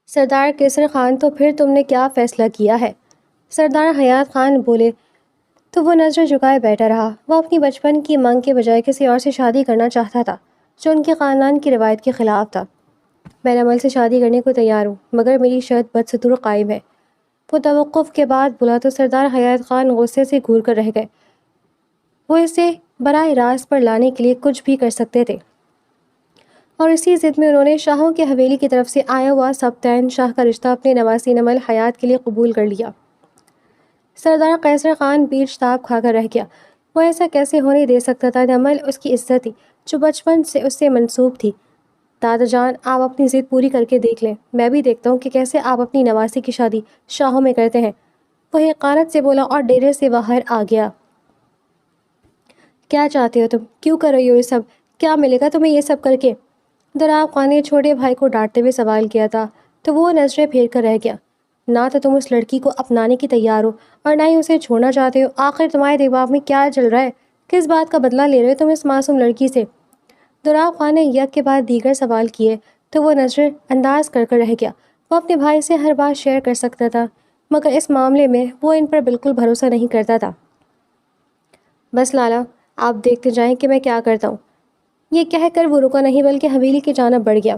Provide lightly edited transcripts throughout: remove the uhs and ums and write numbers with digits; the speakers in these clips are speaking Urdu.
سردار کیسر خان، تو پھر تم نے کیا فیصلہ کیا ہے؟ سردار حیات خان بولے تو وہ نظر جھکائے بیٹھا رہا۔ وہ اپنی بچپن کی منگ کے بجائے کسی اور سے شادی کرنا چاہتا تھا جو ان کے خاندان کی روایت کے خلاف تھا۔ میں نمل سے شادی کرنے کو تیار ہوں، مگر میری شرط بدستور قائم ہے۔ وہ توقف کے بعد بولا تو سردار حیات خان غصے سے گھور کر رہ گئے۔ وہ اسے براہ راست پر لانے کے لیے کچھ بھی کر سکتے تھے، اور اسی ضد میں انہوں نے شاہوں کی حویلی کی طرف سے آیا ہوا سبتین شاہ کا رشتہ اپنے نواسی نمل حیات کے لیے قبول کر لیا۔ سردار قیصر خان بیچ تاب کھا کر رہ گیا۔ وہ ایسا کیسے ہونے دے سکتا تھا؟ نمل اس کی عزت تھی جو بچپن سے اس سے منسوب تھی۔ دادا جان، آپ اپنی ضد پوری کر کے دیکھ لیں، میں بھی دیکھتا ہوں کہ کیسے آپ اپنی نواسی کی شادی شاہوں میں کرتے ہیں۔ وہ حقارت سے بولا اور ڈیرے سے باہر آ گیا۔ کیا چاہتے ہو تم؟ کیوں کر رہی ہو یہ سب؟ کیا ملے گا تمہیں یہ سب کر کے؟ دراب خان نے چھوٹے بھائی کو ڈانٹتے ہوئے سوال کیا تھا تو وہ نظریں پھیر کر رہ گیا۔ نہ تو تم اس لڑکی کو اپنانے کی تیار ہو اور نہ ہی اسے چھوڑنا چاہتے ہو۔ آخر تمہارے دماغ میں کیا چل رہا ہے؟ کس بات کا بدلہ لے رہے ہو تم اس معصوم لڑکی سے؟ دراب خان نے یک کے بعد دیگر سوال کیے تو وہ نظر انداز کر کر رہ گیا۔ وہ اپنے بھائی سے ہر بات شیئر کر سکتا تھا، مگر اس معاملے میں وہ ان پر بالکل بھروسہ نہیں کرتا تھا۔ بس لالا، آپ دیکھتے جائیں کہ میں کیا کرتا ہوں۔ یہ کہہ کر وہ رکا نہیں بلکہ حویلی کی جانب بڑھ گیا۔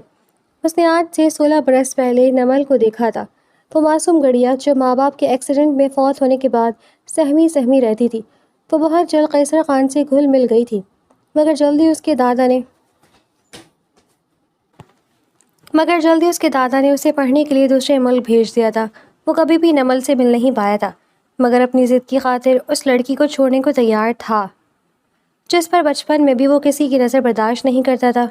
اس نے آج سے 16 برس پہلے نمل کو دیکھا تھا۔ وہ معصوم گڑیا جو ماں باپ کے ایکسیڈنٹ میں فوت ہونے کے بعد سہمی رہتی تھی، وہ بہت جلد قیصر خان سے گھل مل گئی تھی، مگر جلدی اس کے دادا نے اسے پڑھنے کے لیے دوسرے ملک بھیج دیا تھا۔ وہ کبھی بھی نمل سے مل نہیں پایا تھا، مگر اپنی ضد کی خاطر اس لڑکی کو چھوڑنے کو تیار تھا جس پر بچپن میں بھی وہ کسی کی نظر برداشت نہیں کرتا تھا۔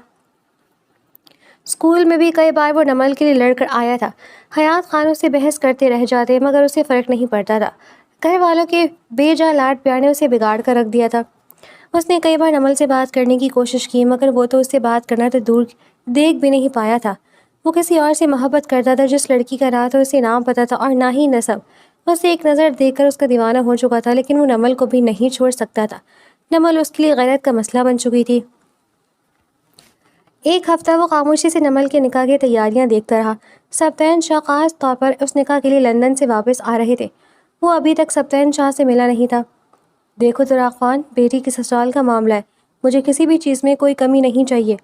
اسکول میں بھی کئی بار وہ نمل کے لیے لڑ کر آیا تھا۔ حیات خان اس سے بحث کرتے رہ جاتے مگر اسے فرق نہیں پڑتا تھا۔ گھر والوں کے بے جا لاڈ پیار نے اسے بگاڑ کر رکھ دیا تھا۔ اس نے کئی بار نمل سے بات کرنے کی کوشش کی، مگر وہ تو اس سے بات کرنا تو دور دیکھ بھی نہیں پایا تھا۔ وہ کسی اور سے محبت کرتا تھا جس لڑکی کا نہ تو اسے نام پتہ تھا اور نہ ہی نسب۔ اسے ایک نظر دیکھ کر اس کا دیوانہ ہو چکا تھا، لیکن وہ نمل کو بھی نہیں چھوڑ سکتا تھا۔ نمل اس کے لیے غیرت کا مسئلہ بن چکی تھی۔ ایک ہفتہ وہ خاموشی سے نمل کے نکاح کی تیاریاں دیکھتا رہا۔ سبتین شاہ خاص طور پر اس نکاح کے لیے لندن سے واپس آ رہے تھے۔ وہ ابھی تک سبتین شاہ سے ملا نہیں تھا۔ دیکھو دراب خان، بیٹی کی سسرال کا معاملہ ہے، مجھے کسی بھی چیز میں کوئی کمی نہیں چاہیے۔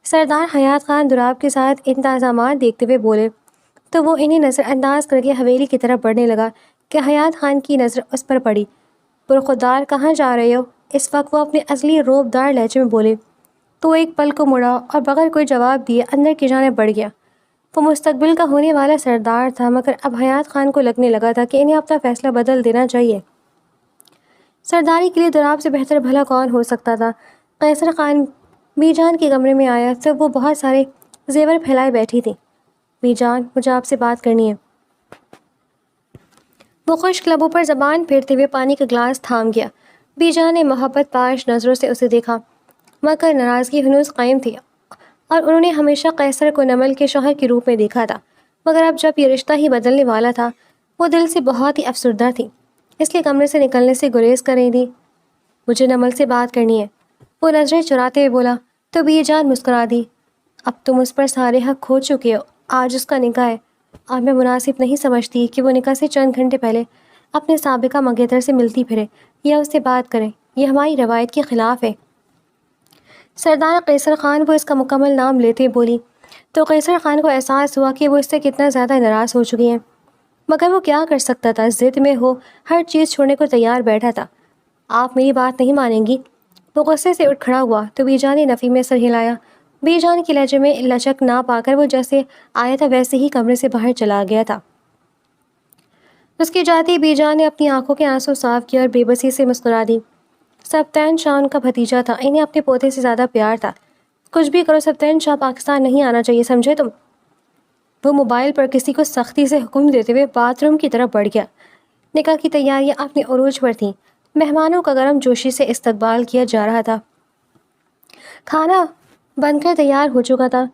سردار حیات خان دراب کے ساتھ انتظامات دیکھتے ہوئے بولے تو وہ انہیں نظر انداز کر کے حویلی کی طرف بڑھنے لگا کہ حیات خان کی نظر اس پر پڑی۔ برخودار، کہاں جا رہے ہو؟ اس وقت وہ اپنے اصلی روب دار لہجے میں بولے تو ایک پل کو مڑا اور بغیر کوئی جواب دیے اندر کی جانب بڑھ گیا۔ وہ مستقبل کا ہونے والا سردار تھا، مگر اب حیات خان کو لگنے لگا تھا کہ انہیں اپنا فیصلہ بدل دینا چاہیے۔ سرداری کے لیے دراب سے بہتر بھلا کون ہو سکتا تھا؟ قیصر خان بی جان کے کمرے میں آیا تو وہ بہت سارے زیور پھیلائے بیٹھی تھی۔ بی جان، مجھے آپ سے بات کرنی ہے۔ وہ خشک لبوں پر زبان پھیرتے ہوئے پانی کا گلاس تھام گیا۔ بی جان نے محبت پاش نظروں سے اسے دیکھا، مگر ناراضگی ہنوز قائم تھی، اور انہوں نے ہمیشہ قیصر کو نمل کے شوہر کے روپ میں دیکھا تھا، مگر اب جب یہ رشتہ ہی بدلنے والا تھا وہ دل سے بہت ہی افسردہ تھی، اس لیے کمرے سے نکلنے سے گریز کر رہی تھی۔ مجھے نمل سے بات کرنی ہے، وہ نظریں چراتے ہوئے بولا تو بی جان مسکرا دی۔ اب تم اس پر سارے حق کھو چکے ہو، آج اس کا نکاح ہے، اور میں مناسب نہیں سمجھتی کہ وہ نکاح سے چند گھنٹے پہلے اپنے سابقہ منگیتر سے ملتی پھرے یا اس سے بات کریں، یہ ہماری روایت کے خلاف ہے۔ سردار قیصر خان، وہ اس کا مکمل نام لیتے بولی تو قیصر خان کو احساس ہوا کہ وہ اس سے کتنا زیادہ ناراض ہو چکی ہیں، مگر وہ کیا کر سکتا تھا؟ ضد میں ہو ہر چیز چھوڑنے کو تیار بیٹھا تھا۔ آپ میری بات نہیں مانیں گی؟ وہ غصے سے اٹھ کھڑا ہوا تو بی جان نے نفی میں سر ہلایا۔ بی جان کے لہجے میں لچک نہ پا کر وہ جیسے آیا تھا ویسے ہی کمرے سے باہر چلا گیا تھا۔ اس کی جاتی بی جان نے اپنی آنکھوں کے آنسو صاف کیا اور بے بسی سے مسکرا دی۔ سبتین شاہ ان کا بھتیجا تھا، انہیں اپنے پوتے سے زیادہ پیار تھا۔ کچھ بھی کرو، سبتین شاہ پاکستان نہیں آنا چاہیے، سمجھے تم؟ وہ موبائل پر کسی کو سختی سے حکم دیتے ہوئے باتھ روم کی طرف بڑھ گیا۔ نکاح کی تیاریاں اپنے عروج پر تھیں، مہمانوں کا گرم جوشی سے استقبال کیا جا رہا تھا، کھانا بن کر تیار ہو چکا تھا۔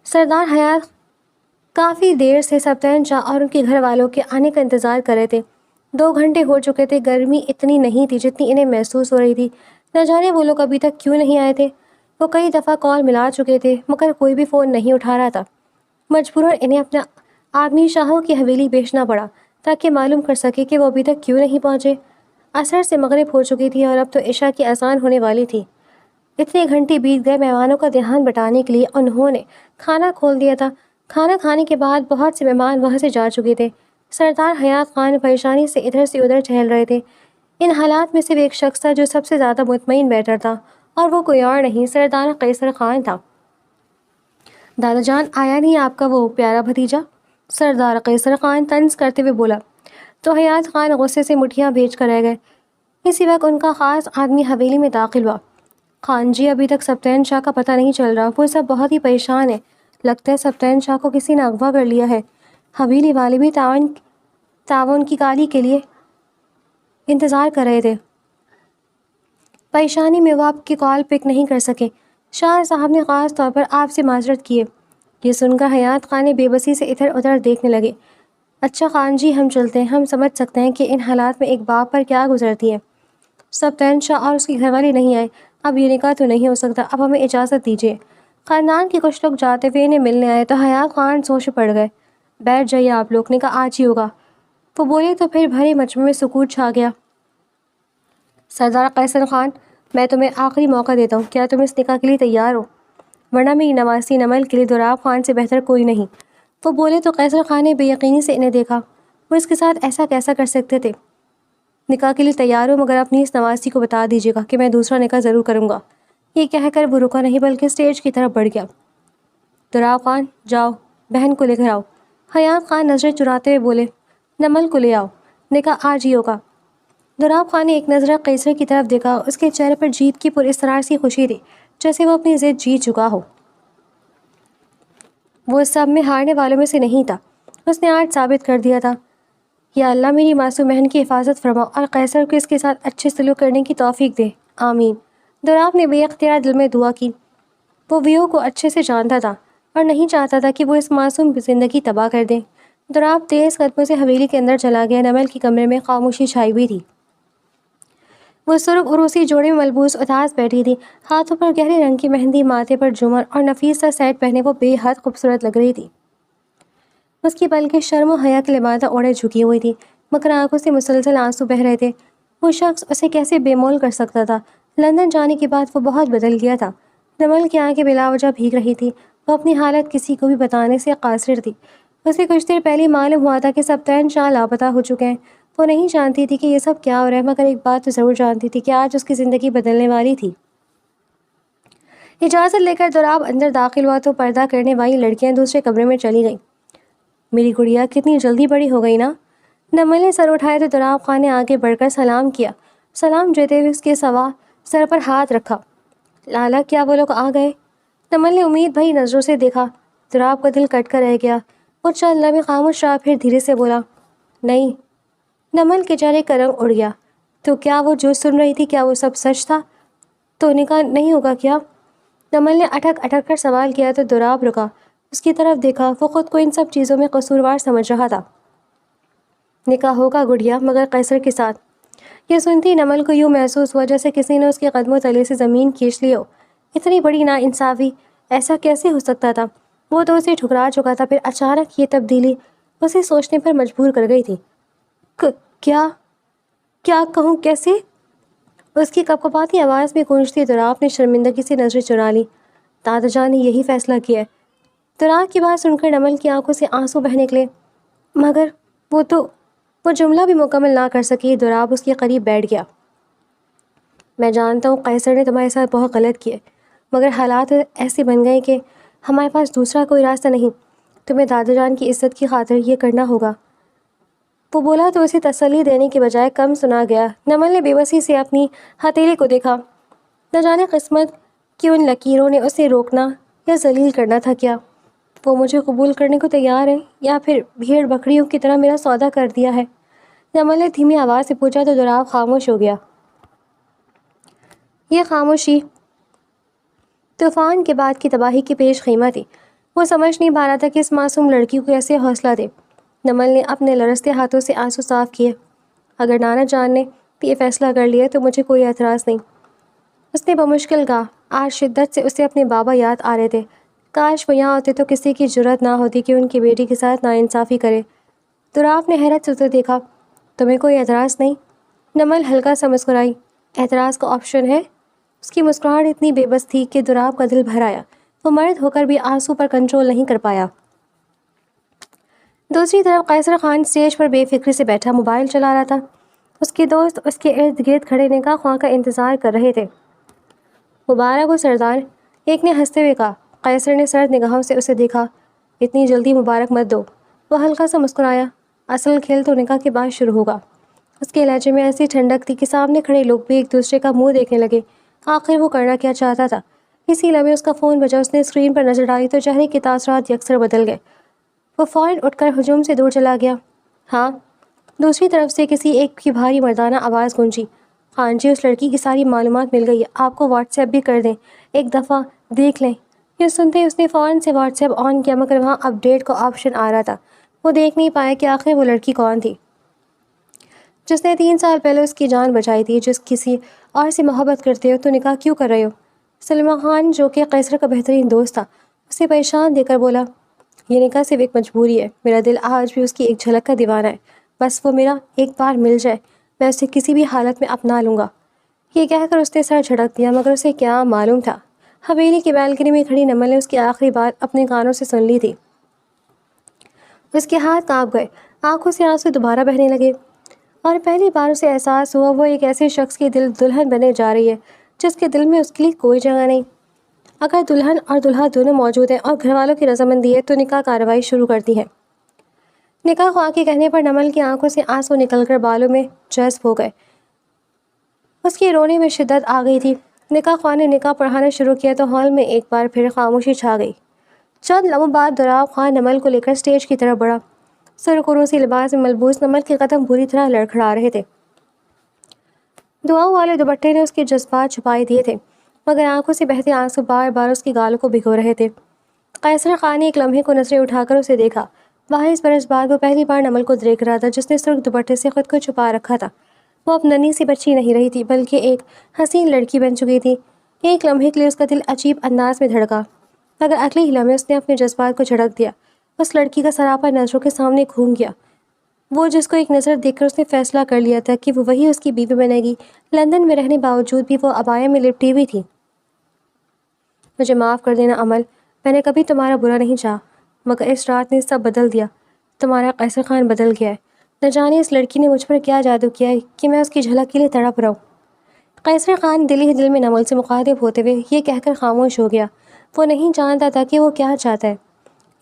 سردار حیات کافی دیر سے سبتین شاہ اور ان کے گھر والوں کے آنے کا انتظار کر رہے تھے۔ 2 گھنٹے ہو چکے تھے، گرمی اتنی نہیں تھی جتنی انہیں محسوس ہو رہی تھی۔ نہ جانے وہ لوگ ابھی تک کیوں نہیں آئے تھے۔ وہ کئی دفعہ کال ملا چکے تھے، مگر کوئی بھی فون نہیں اٹھا رہا تھا۔ مجبوراً انہیں اپنا آدمی شاہوں کی حویلی بیچنا پڑا تاکہ معلوم کر سکے کہ وہ ابھی تک کیوں نہیں پہنچے۔ عصر سے مغرب ہو چکی تھی اور اب تو عشاء کی اذان ہونے والی تھی۔ اتنے گھنٹے بیت گئے، مہمانوں کا دھیان بٹانے کے لیے انہوں نے کھانا کھول دیا تھا۔ کھانا کھانے کے بعد بہت سے مہمان وہاں سے جا چکے تھے۔ سردار حیات خان پریشانی سے ادھر سے ادھر ٹہل رہے تھے۔ ان حالات میں صرف ایک شخص تھا جو سب سے زیادہ مطمئن بیٹھا تھا، اور وہ کوئی اور نہیں، سردار قیصر خان تھا۔ دادا جان، آیا نہیں آپ کا وہ پیارا بھتیجا؟ سردار قیصر خان طنز کرتے ہوئے بولا تو حیات خان غصے سے مٹھیاں بھیج کر رہ گئے۔ اسی وقت ان کا خاص آدمی حویلی میں داخل ہوا۔ خان جی، ابھی تک سبتین شاہ کا پتہ نہیں چل رہا، وہ سب بہت ہی پریشان ہیں، لگتا ہے سبتین شاہ کو کسی نے اغوا کر لیا ہے۔ حویلی والے بھی تعاون کی گالی کے لیے انتظار کر رہے تھے۔ پریشانی میں وہ آپ کی کال پک نہیں کر سکے۔ شاہ صاحب نے خاص طور پر آپ سے معذرت کی ہے۔ یہ سن کر حیات خان بے بسی سے ادھر ادھر دیکھنے لگے۔ اچھا خان جی، ہم چلتے ہیں، ہم سمجھ سکتے ہیں کہ ان حالات میں ایک باپ پر کیا گزرتی ہے۔ سبتین شاہ اور اس کی گھر والی نہیں آئے، اب یہ نکاح تو نہیں ہو سکتا، اب ہمیں اجازت دیجیے۔ خاندان کے کچھ لوگ جاتے ہوئے انہیں ملنے آئے تو حیات خان سوچ پڑ گئے۔ بیٹھ جائیے آپ لوگ، نکاح آج ہی ہوگا، وہ بولے تو پھر بھرے مجمع میں سکوت چھا گیا۔ سردار قیصر خان، میں تمہیں آخری موقع دیتا ہوں، کیا تم اس نکاح کے لیے تیار ہو؟ ورنہ میری نواسی نمل کے لیے دراب خان سے بہتر کوئی نہیں، وہ بولے تو قیصر خان نے بے یقینی سے انہیں دیکھا۔ وہ اس کے ساتھ ایسا کیسا کر سکتے تھے؟ نکاح کے لیے تیار ہو، مگر اپنی اس نواسی کو بتا دیجیے گا کہ میں دوسرا نکاح ضرور کروں گا۔ یہ کہہ کر وہ رکا نہیں بلکہ اسٹیج کی طرف بڑھ گیا۔ دراب خان، جاؤ بہن کو لے کر آؤ۔ حیات خان نظریں چراتے ہوئے بولے، نمل کو لے آؤ، نکاح آج ہی ہوگا۔ دراب خان نے ایک نظر قیصر کی طرف دیکھا، اس کے چہرے پر جیت کی پراسرار سی خوشی تھی، جیسے وہ اپنی ضد جیت چکا ہو۔ وہ سب میں ہارنے والوں میں سے نہیں تھا، اس نے آج ثابت کر دیا تھا۔ یا اللہ میری معصوم بہن کی حفاظت فرما اور قیصر کو اس کے ساتھ اچھے سلوک کرنے کی توفیق دے، آمین۔ دراب نے بے اختیار دل میں دعا کی۔ وہ ویو کو اچھے سے جانتا تھا اور نہیں چاہتا تھا کہ وہ اس معصوم زندگی تباہ کر دے۔ دراب تیز قدموں سے حویلی کے اندر چلا گیا۔ نمل کے کمرے میں خاموشی چھائی ہوئی تھی۔ وہ سرخ عروسی جوڑے میں ملبوس اداس بیٹھی تھی، ہاتھوں پر گہرے رنگ کی مہندی، ماتھے پر جھومر اور نفیس سا سیٹ پہنے وہ بے حد خوبصورت لگ رہی تھی۔ اس کی پلکیں شرم و حیا کے لبادہ اوڑھے جھکی ہوئی تھی، مگر آنکھوں سے مسلسل آنسو بہہ رہے تھے۔ وہ شخص اسے کیسے بے مول کر سکتا تھا؟ لندن جانے کے بعد وہ بہت بدل گیا تھا۔ نمل کی آنکھیں بلا وجہ بھیگ رہی تھی، وہ اپنی حالت کسی کو بھی بتانے سے قاصر تھی۔ اسے کچھ دیر پہلے معلوم ہوا تھا کہ سبتین شاہ لاپتہ ہو چکے ہیں۔ وہ نہیں جانتی تھی کہ یہ سب کیا ہو رہا ہے، مگر ایک بات تو ضرور جانتی تھی کہ آج اس کی زندگی بدلنے والی تھی۔ اجازت لے کر دراب اندر داخل ہوا تو پردہ کرنے والی لڑکیاں دوسرے کمرے میں چلی گئیں۔ میری گڑیا کتنی جلدی بڑی ہو گئی نا؟ نمل نے سر اٹھایا تو دراب خان نے آگے بڑھ کر سلام کیا۔ سلام دیتے ہوئے اس کے سر پر ہاتھ رکھا۔ لالا، کیا وہ لوگ آ گئے؟ نمل نے امید بھری نظروں سے دیکھا۔ دراب کا دل کٹ کر رہ گیا۔ وہ چند لمحے خاموش رہا، پھر دھیرے سے بولا، نہیں۔ نمل کے چہرے کا رنگ اڑ گیا۔ تو کیا وہ جو سن رہی تھی، کیا وہ سب سچ تھا؟ تو نکاح نہیں ہوگا کیا؟ نمل نے اٹک اٹک کر سوال کیا تو دراب رکا، اس کی طرف دیکھا۔ وہ خود کو ان سب چیزوں میں قصوروار سمجھ رہا تھا۔ نکاح ہوگا گڑیا، مگر قیصر کے ساتھ۔ یہ سنتی نمل کو یوں محسوس ہوا جیسے کسی نے اس کے قدموں تلے سے زمین کھینچ لی ہو۔ اتنی بڑی ناانصافی، ایسا کیسے ہو سکتا تھا؟ وہ تو اسے ٹھکرا چکا تھا، پھر اچانک یہ تبدیلی اسے سوچنے پر مجبور کر گئی تھی۔ کیا کہوں، کیسے؟ اس کی کپکپاتی آواز میں گونجتی دراب نے شرمندگی سے نظریں چرا لی۔ دادا جان نے یہی فیصلہ کیا ہے۔ دراب کی بات سن کر نمل کی آنکھوں سے آنسو بہنے لگے، مگر وہ جملہ بھی مکمل نہ کر سکی۔ دراب اس کے قریب بیٹھ گیا۔ میں جانتا ہوں قیصر نے تمہارے ساتھ بہت غلط کیا، مگر حالات ایسے بن گئے کہ ہمارے پاس دوسرا کوئی راستہ نہیں۔ تمہیں دادا جان کی عزت کی خاطر یہ کرنا ہوگا۔ وہ بولا تو اسے تسلی دینے کے بجائے کم سنا گیا۔ نمل نے بے بسی سے اپنی ہتھیلی کو دیکھا۔ نہ جانے قسمت کی ان لکیروں نے اسے روکنا یا ذلیل کرنا تھا کیا؟ وہ مجھے قبول کرنے کو تیار ہے یا پھر بھیڑ بکریوں کی طرح میرا سودا کر دیا ہے؟ نمل نے دھیمی آواز سے پوچھا تو دراب خاموش ہو گیا۔ یہ خاموشی طوفان کے بعد کی تباہی کی پیش خیمہ تھی۔ وہ سمجھ نہیں پا رہا تھا کہ اس معصوم لڑکی کو کیسے حوصلہ دے۔ نمل نے اپنے لرزتے ہاتھوں سے آنسو صاف کیے۔ اگر نانا جان نے یہ فیصلہ کر لیا تو مجھے کوئی اعتراض نہیں، اس نے بمشکل کہا۔ آج شدت سے اسے اپنے بابا یاد آ رہے تھے۔ کاش وہ یہاں ہوتے تو کسی کی جرت نہ ہوتی کہ ان کی بیٹی کے ساتھ ناانصافی کرے۔ دراپ نے حیرت سے اسے دیکھا۔ تمہیں کوئی اعتراض نہیں؟ نمل ہلکا سا مسکرائی۔ اعتراض کا آپشن ہے؟ اس کی مسکراہٹ اتنی بے بس تھی کہ دراپ کا دل بھر آیا۔ وہ مرد ہو کر بھی آنسو پر کنٹرول نہیں کر پایا۔ دوسری طرف قیصر خان اسٹیج پر بے فکری سے بیٹھا موبائل چلا رہا تھا۔ اس کے دوست اس کے ارد گرد کھڑے نکاح خواہ کا انتظار کر رہے تھے۔ مبارک ہو سردار، ایک نے ہنستے ہوئے کہا۔ قیصر نے سرد نگاہوں سے اسے دیکھا۔ اتنی جلدی مبارک مت دو۔ وہ ہلکا سا مسکرایا۔ اصل کھیل تو نکاح کے بعد شروع ہوگا۔ اس کے لہجے میں ایسی ٹھنڈک تھی کہ سامنے کھڑے لوگ بھی ایک دوسرے کا منہ دیکھنے لگے۔ آخر وہ کرنا کیا چاہتا تھا؟ اسی لمحے اس کا فون بجا۔ اس نے اسکرین پر نظر ڈالی تو چہرے کے تاثرات یکسر بدل گئے۔ وہ فوراً اٹھ کر ہجوم سے دور چلا گیا۔ ہاں؟ دوسری طرف سے کسی ایک کی بھاری مردانہ آواز گونجی۔ خان جی، اس لڑکی کی ساری معلومات مل گئی ہے، آپ کو واٹس ایپ بھی کر دیں، ایک دفعہ دیکھ لیں۔ یہ سنتے ہی اس نے فوراً سے واٹس ایپ آن کیا، مگر وہاں اپ ڈیٹ کا آپشن آ رہا تھا۔ وہ دیکھ نہیں پایا کہ آخر وہ لڑکی کون تھی جس نے 3 سال پہلے اس کی جان بچائی تھی۔ جس کسی اور سے محبت کرتے ہو تو نکاح کیوں کر رہے ہو؟ سلمہ خان جو کہ قیصر کا بہترین دوست تھا اسے پریشان دے کر بولا، یہ نکاح صرف ایک مجبوری ہے، میرا دل آج بھی اس کی ایک جھلک کا دیوانہ ہے، بس وہ میرا ایک بار مل جائے میں اسے کسی بھی حالت میں اپنا لوں گا۔ یہ کہہ کر اس نے سر جھٹک دیا، مگر اسے کیا معلوم تھا حویلی کی بالکنی میں کھڑی نمل نے اس کی آخری بات اپنے کانوں سے سن لی تھی۔ اس کے ہاتھ کانپ گئے، آنکھوں سے آنسو دوبارہ بہنے لگے، اور پہلی بار اسے احساس ہوا وہ ایک ایسے شخص کی دلہن بنے جا رہی ہے جس کے دل میں اس کے لیے کوئی جگہ نہیں۔ اگر دلہن اور دلہا دونوں موجود ہیں اور گھر والوں کی رضامندی ہے تو نکاح کارروائی شروع کرتی ہے۔ نکاح خواہ کے کہنے پر نمل کی آنکھوں سے آنسو نکل کر بالوں میں جذب ہو گئے۔ اس کے رونے میں شدت آ گئی تھی۔ نکاح خواہ نے نکاح پڑھانا شروع کیا تو ہال میں ایک بار پھر خاموشی چھا گئی۔ چند لمحوں بعد دراپ خواہ نمل کو لے کر اسٹیج کی طرف بڑھا۔ سرخروسی لباس میں ملبوس نمل کے قدم بری طرح لڑکھڑا رہے تھے۔ دعاؤں والے دوپٹے نے اس کے جذبات چھپائے دیے تھے، مگر آنکھوں سے بہتے آنسو بار بار اس کی گالوں کو بھگو رہے تھے۔ قیصر خان نے ایک لمحے کو نظریں اٹھا کر اسے دیکھا۔ 22 برس بعد وہ پہلی بار نمل کو دیکھ رہا تھا جس نے سرخ دوپٹے سے خود کو چھپا رکھا تھا۔ وہ اب ننھی سی بچی نہیں رہی تھی بلکہ ایک حسین لڑکی بن چکی تھی۔ ایک لمحے کے لیے اس کا دل عجیب انداز میں دھڑکا، مگر اگلے ہی لمحے اس نے اپنے جذبات کو جھڑک دیا۔ اس لڑکی کا سراپا نظروں کے سامنے گھوم گیا، وہ جس کو ایک نظر دیکھ کر اس نے فیصلہ کر لیا تھا کہ وہ وہی اس کی بیوی بنے گی۔ لندن میں رہنے باوجود بھی وہ عبایا میں لپٹی ہوئی تھی۔ مجھے معاف کر دینا عمل، میں نے کبھی تمہارا برا نہیں چاہا، مگر اس رات نے سب بدل دیا۔ تمہارا قیصر خان بدل گیا ہے۔ نہ جانے اس لڑکی نے مجھ پر کیا جادو کیا ہے کہ میں اس کی جھلک کے لیے تڑپ رہا ہوں۔ قیصر خان دل ہی دل میں نمل سے مخاطب ہوتے ہوئے یہ کہہ کر خاموش ہو گیا۔ وہ نہیں جانتا تھا کہ وہ کیا چاہتا ہے۔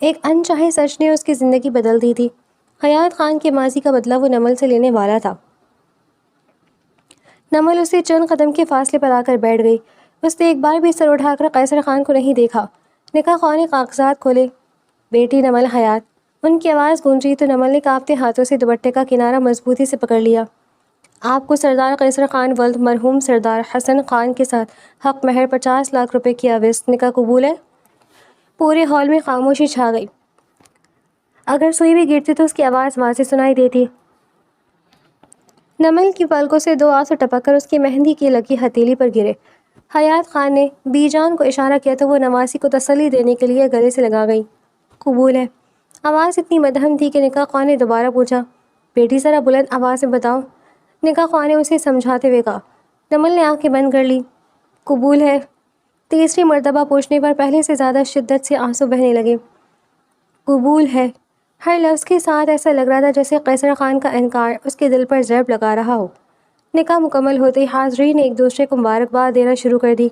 ایک انچاہے سچ نے اس کی زندگی بدل دی تھی۔ حیات خان کے ماضی کا بدلہ وہ نمل سے لینے والا تھا۔ نمل اسے چند قدم کے فاصلے پر آ کر بیٹھ گئی۔ اس نے ایک بار بھی سر اٹھا کر قیصر خان کو نہیں دیکھا۔ نکاح خواہ نے کاغذات کھولے۔ بیٹی نمل حیات، ان کی آواز گونجی تو نمل نے کانپتے ہاتھوں سے دوپٹے کا کنارہ مضبوطی سے پکڑ لیا۔ آپ کو سردار قیصر خان ولد مرحوم سردار حسن خان کے ساتھ حق مہر 50 لاکھ روپے کی عوض نکاح قبول ہے؟ پورے ہال میں خاموشی چھا گئی۔ اگر سوئی بھی گرتی تو اس کی آواز واضح سنائی دیتی۔ نمل کی پلکوں سے 2 آنسو ٹپک کر اس کی مہندی کی لگی ہتھیلی پر گرے۔ حیات خان نے بی جان کو اشارہ کیا تو وہ نواسی کو تسلی دینے کے لیے گلے سے لگا گئی۔ قبول ہے۔ آواز اتنی مدھم تھی کہ نکاح خواہ نے دوبارہ پوچھا، بیٹی ذرا بلند آواز میں بتاؤ۔ نکاح خواہ نے اسے سمجھاتے ہوئے کہا۔ نمل نے آنکھیں بند کر لی۔ قبول ہے۔ تیسری مرتبہ پوچھنے پر پہلے سے زیادہ شدت سے آنسو بہنے لگے۔ قبول ہے۔ ہر لفظ کے ساتھ ایسا لگ رہا تھا جیسے قیصر خان کا انکار اس کے دل پر ضرب لگا رہا ہو۔ نکاح مکمل ہوتے ہی حاضرین نے ایک دوسرے کو مبارکباد دینا شروع کر دی۔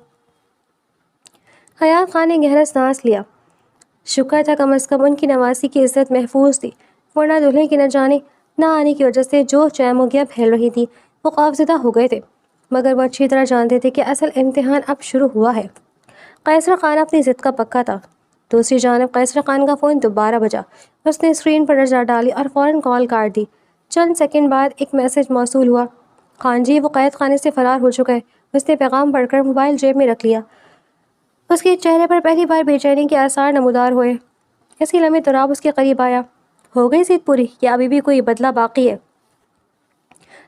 حیات خان نے گہرا سانس لیا۔ شکر تھا کم از کم ان کی نواسی کی عزت محفوظ تھی، ورنہ دلہے کی نہ جانے نہ آنے کی وجہ سے جو چیموگیاں پھیل رہی تھی وہ خوفزدہ ہو گئے تھے، مگر وہ اچھی طرح جانتے تھے کہ اصل امتحان اب شروع ہوا ہے۔ قیصر خان اپنی ضد کا پکا تھا۔ دوسری جانب قیصر خان کا فون دوبارہ بجا۔ اس نے اسکرین پر نظر ڈالی اور فوراً کال کاٹ دی۔ چند سیکنڈ بعد ایک میسج موصول ہوا، خان جی وہ قید خانے سے فرار ہو چکا ہے۔ اس نے پیغام پڑھ کر موبائل جیب میں رکھ لیا۔ اس کے چہرے پر پہلی بار بے چینی کے آثار نمودار ہوئے۔ اسی لمحے تراب اس کے قریب آیا۔ ہو گئی ضد پوری یا ابھی بھی کوئی بدلہ باقی ہے؟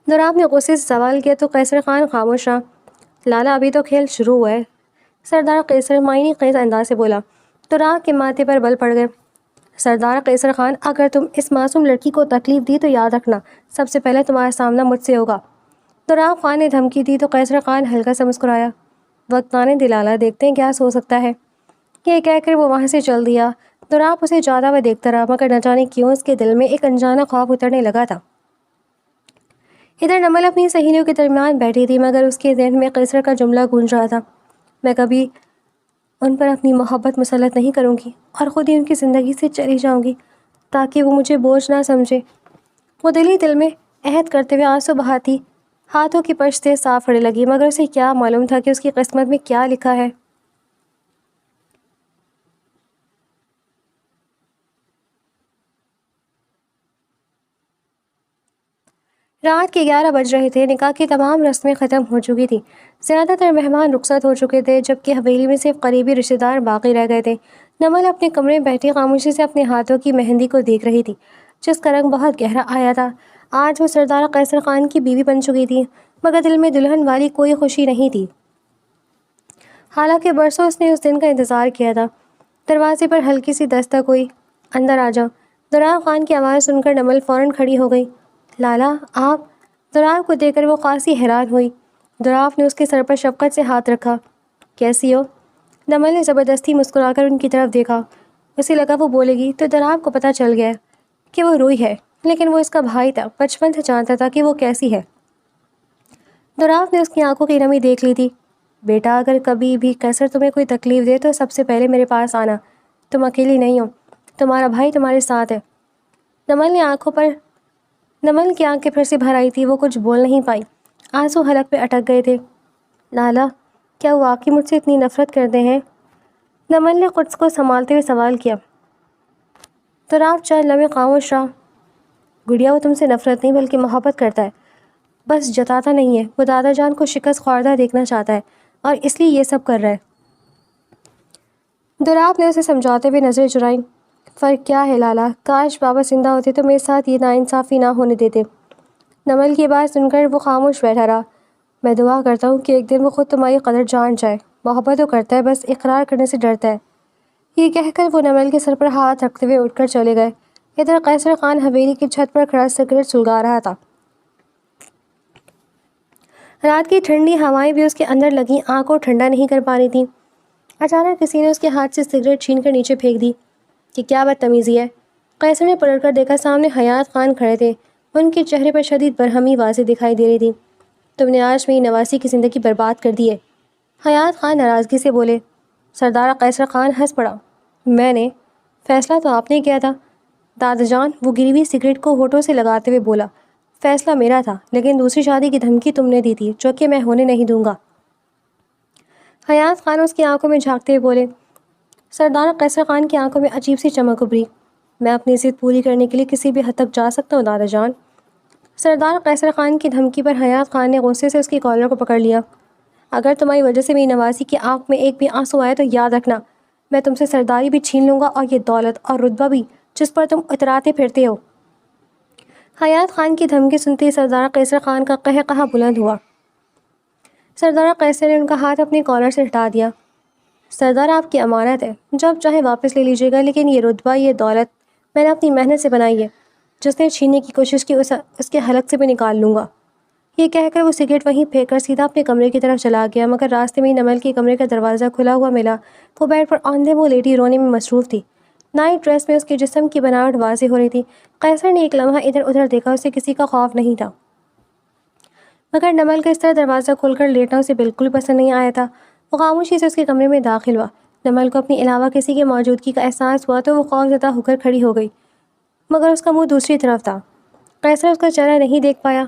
دوراب نے غصے سے سوال کیا تو قیصر خان خاموش رہا۔ لالا ابھی تو کھیل شروع ہوا ہے، سردار قیصر معنی خیز انداز سے بولا۔ تو راہ کے ماتھے پر بل پڑ گئے۔ سردار قیصر خان، اگر تم اس معصوم لڑکی کو تکلیف دی تو یاد رکھنا سب سے پہلے تمہارا سامنا مجھ سے ہوگا۔ دراف خان نے دھمکی دی تو قیصر خان ہلکا سا مسکرایا۔ وقت آنے دلالا، دیکھتے ہیں کیا ہو سکتا ہے۔ یہ کہہ کر وہ وہاں سے چل دیا۔ دراف اسے جاتا ہوا دیکھتا رہا، مگر نہ جانے کیوں اس کے دل میں ایک انجانا خواب اترنے لگا تھا۔ ادھر نمل اپنی سہیلیوں کے درمیان بیٹھی تھی، مگر اس کے ذہن میں قیصر کا جملہ گونج رہا تھا، میں کبھی ان پر اپنی محبت مسلط نہیں کروں گی اور خود ہی ان کی زندگی سے چلی جاؤں گی تاکہ وہ مجھے بوجھ نہ سمجھے۔ وہ دل ہی دل میں عہد کرتے ہوئے آنسو بہاتی ہاتھوں کی پشت سے صاف ہونے لگی، مگر اسے کیا معلوم تھا کہ اس کی قسمت میں کیا لکھا ہے۔ رات کے 11 بج رہے تھے۔ نکاح کی تمام رسمیں ختم ہو چکی تھیں۔ زیادہ تر مہمان رخصت ہو چکے تھے، جبکہ حویلی میں صرف قریبی رشتہ دار باقی رہ گئے تھے۔ نمل اپنے کمرے میں بیٹھی خاموشی سے اپنے ہاتھوں کی مہندی کو دیکھ رہی تھی، جس کا رنگ بہت گہرا آیا تھا۔ آج وہ سردار قیصر خان کی بیوی بن چکی تھی، مگر دل میں دلہن والی کوئی خوشی نہیں تھی، حالانکہ برسوں اس نے اس دن کا انتظار کیا تھا۔ دروازے پر ہلکی سی دستک ہوئی۔ اندر آ جاؤ۔ دراف خان کی آواز سن کر نمل فوراً کھڑی ہو گئی۔ لالا، آپ؟ دراف کو دیکھ کر وہ خاصی حیران ہوئی۔ دراف نے اس کے سر پر شفقت سے ہاتھ رکھا۔ کیسی ہو؟ نمل نے زبردستی مسکرا کر ان کی طرف دیکھا۔ اسے لگا وہ بولے گی تو دراف کو پتہ چل گیا کہ وہ روئی ہے، لیکن وہ اس کا بھائی تھا، بچپن سے جانتا تھا کہ وہ کیسی ہے۔ دراف نے اس کی آنکھوں کی نمی دیکھ لی تھی۔ بیٹا، اگر کبھی بھی قیصر تمہیں کوئی تکلیف دے تو سب سے پہلے میرے پاس آنا، تم اکیلی نہیں ہو، تمہارا بھائی تمہارے ساتھ ہے۔ نمل کی آنکھیں پھر سے بھر آئی تھی، وہ کچھ بول نہیں پائی، آنسو حلق پہ اٹک گئے تھے۔ لالا، کیا وہ واقعی مجھ سے اتنی نفرت کرتے ہیں؟ نمل نے خود کو سنبھالتے ہوئے سوال کیا۔ دراف چند لمحے خاموش رہا۔ گڑیا، وہ تم سے نفرت نہیں بلکہ محبت کرتا ہے، بس جتاتا نہیں ہے۔ وہ دادا جان کو شکست خوردہ دیکھنا چاہتا ہے اور اس لیے یہ سب کر رہا ہے۔ دراف نے اسے سمجھاتے ہوئے نظریں چرائیں۔ فرق کیا ہے لالا؟ کاش بابا زندہ ہوتے تو میرے ساتھ یہ ناانصافی نہ ہونے دیتے۔ نمل کی بات سن کر وہ خاموش بیٹھا رہا۔ میں دعا کرتا ہوں کہ ایک دن وہ خود تمہاری قدر جان جائے۔ محبت تو کرتا ہے، بس اقرار کرنے سے ڈرتا ہے۔ یہ کہہ کر وہ نمل کے سر پر ہاتھ رکھتے ہوئے اٹھ کر چلے گئے۔ ادھر قیصر خان حویلی کی چھت پر کھڑا سگریٹ سلگا رہا تھا۔ رات کی ٹھنڈی ہوائیں بھی اس کے اندر لگی آنکھ کو ٹھنڈا نہیں کر پا رہی تھیں۔ اچانک کسی نے اس کے ہاتھ سے سگریٹ چھین کر نیچے پھینک دی۔ کہ کیا بدتمیزی ہے؟ قیصر نے پلٹ کر دیکھا، سامنے حیات خان کھڑے تھے۔ ان کے چہرے پر شدید برہمی واضح دکھائی دے رہی تھی۔ تم نے آج میری نواسی کی زندگی برباد کر دی ہے، حیات خان ناراضگی سے بولے۔ سردار قیصر خان ہنس پڑا۔ میں نے؟ فیصلہ تو آپ نے کیا تھا دادا جان، وہ گری ہوئی سگریٹ کو ہونٹوں سے لگاتے ہوئے بولا۔ فیصلہ میرا تھا، لیکن دوسری شادی کی دھمکی تم نے دی تھی، جو کہ میں ہونے نہیں دوں گا۔ حیات خان اس کی آنکھوں میں جھانکتے ہوئے بولے۔ سردار قیصر خان کی آنکھوں میں عجیب سی چمک ابھری۔ میں اپنی ضد پوری کرنے کے لیے کسی بھی حد تک جا سکتا ہوں دادا جان۔ سردار قیصر خان کی دھمکی پر حیات خان نے غصے سے اس کی کالر کو پکڑ لیا۔ اگر تمہاری وجہ سے میری نواسی کی آنکھ میں ایک بھی آنسو آیا تو یاد رکھنا، میں تم سے سرداری بھی چھین لوں گا اور یہ دولت اور رتبہ بھی جس پر تم اتراتے پھرتے ہو۔ حیات خان کی دھمکی سنتے ہی سردار قیصر خان کا قہقہہ بلند ہوا۔ سردار قیصر نے ان کا ہاتھ اپنی کالر سے ہٹا دیا۔ سردار، آپ کی امانت ہے، جب چاہے واپس لے لیجیے گا، لیکن یہ رتبہ، یہ دولت میں نے اپنی محنت سے بنائی ہے، جس نے چھیننے کی کوشش کی اس کے حلق سے بھی نکال لوں گا۔ یہ کہہ کر وہ سگریٹ وہیں پھینک کر سیدھا اپنے کمرے کی طرف چلا گیا، مگر راستے میں ہی نمل کے کمرے کا دروازہ کھلا ہوا ملا۔ وہ بیڈ پر اوندھے منہ لیٹی رونے میں مصروف تھی۔ نائٹ ڈریس میں اس کے جسم کی بناوٹ واضح ہو رہی تھی۔ قیصر نے ایک لمحہ ادھر ادھر دیکھا، اسے کسی کا خوف نہیں تھا، مگر نمل کا اس طرح دروازہ کھول کر لیٹنا اسے بالکل پسند نہیں آیا تھا۔ وہ خاموشی سے اس کے کمرے میں داخل ہوا۔ نمل کو اپنے علاوہ کسی کی موجودگی کا احساس ہوا تو وہ خوفزدہ ہو کر کھڑی ہو گئی، مگر اس کا منہ دوسری طرف تھا۔ قیصر اس کا چہرہ نہیں دیکھ پایا۔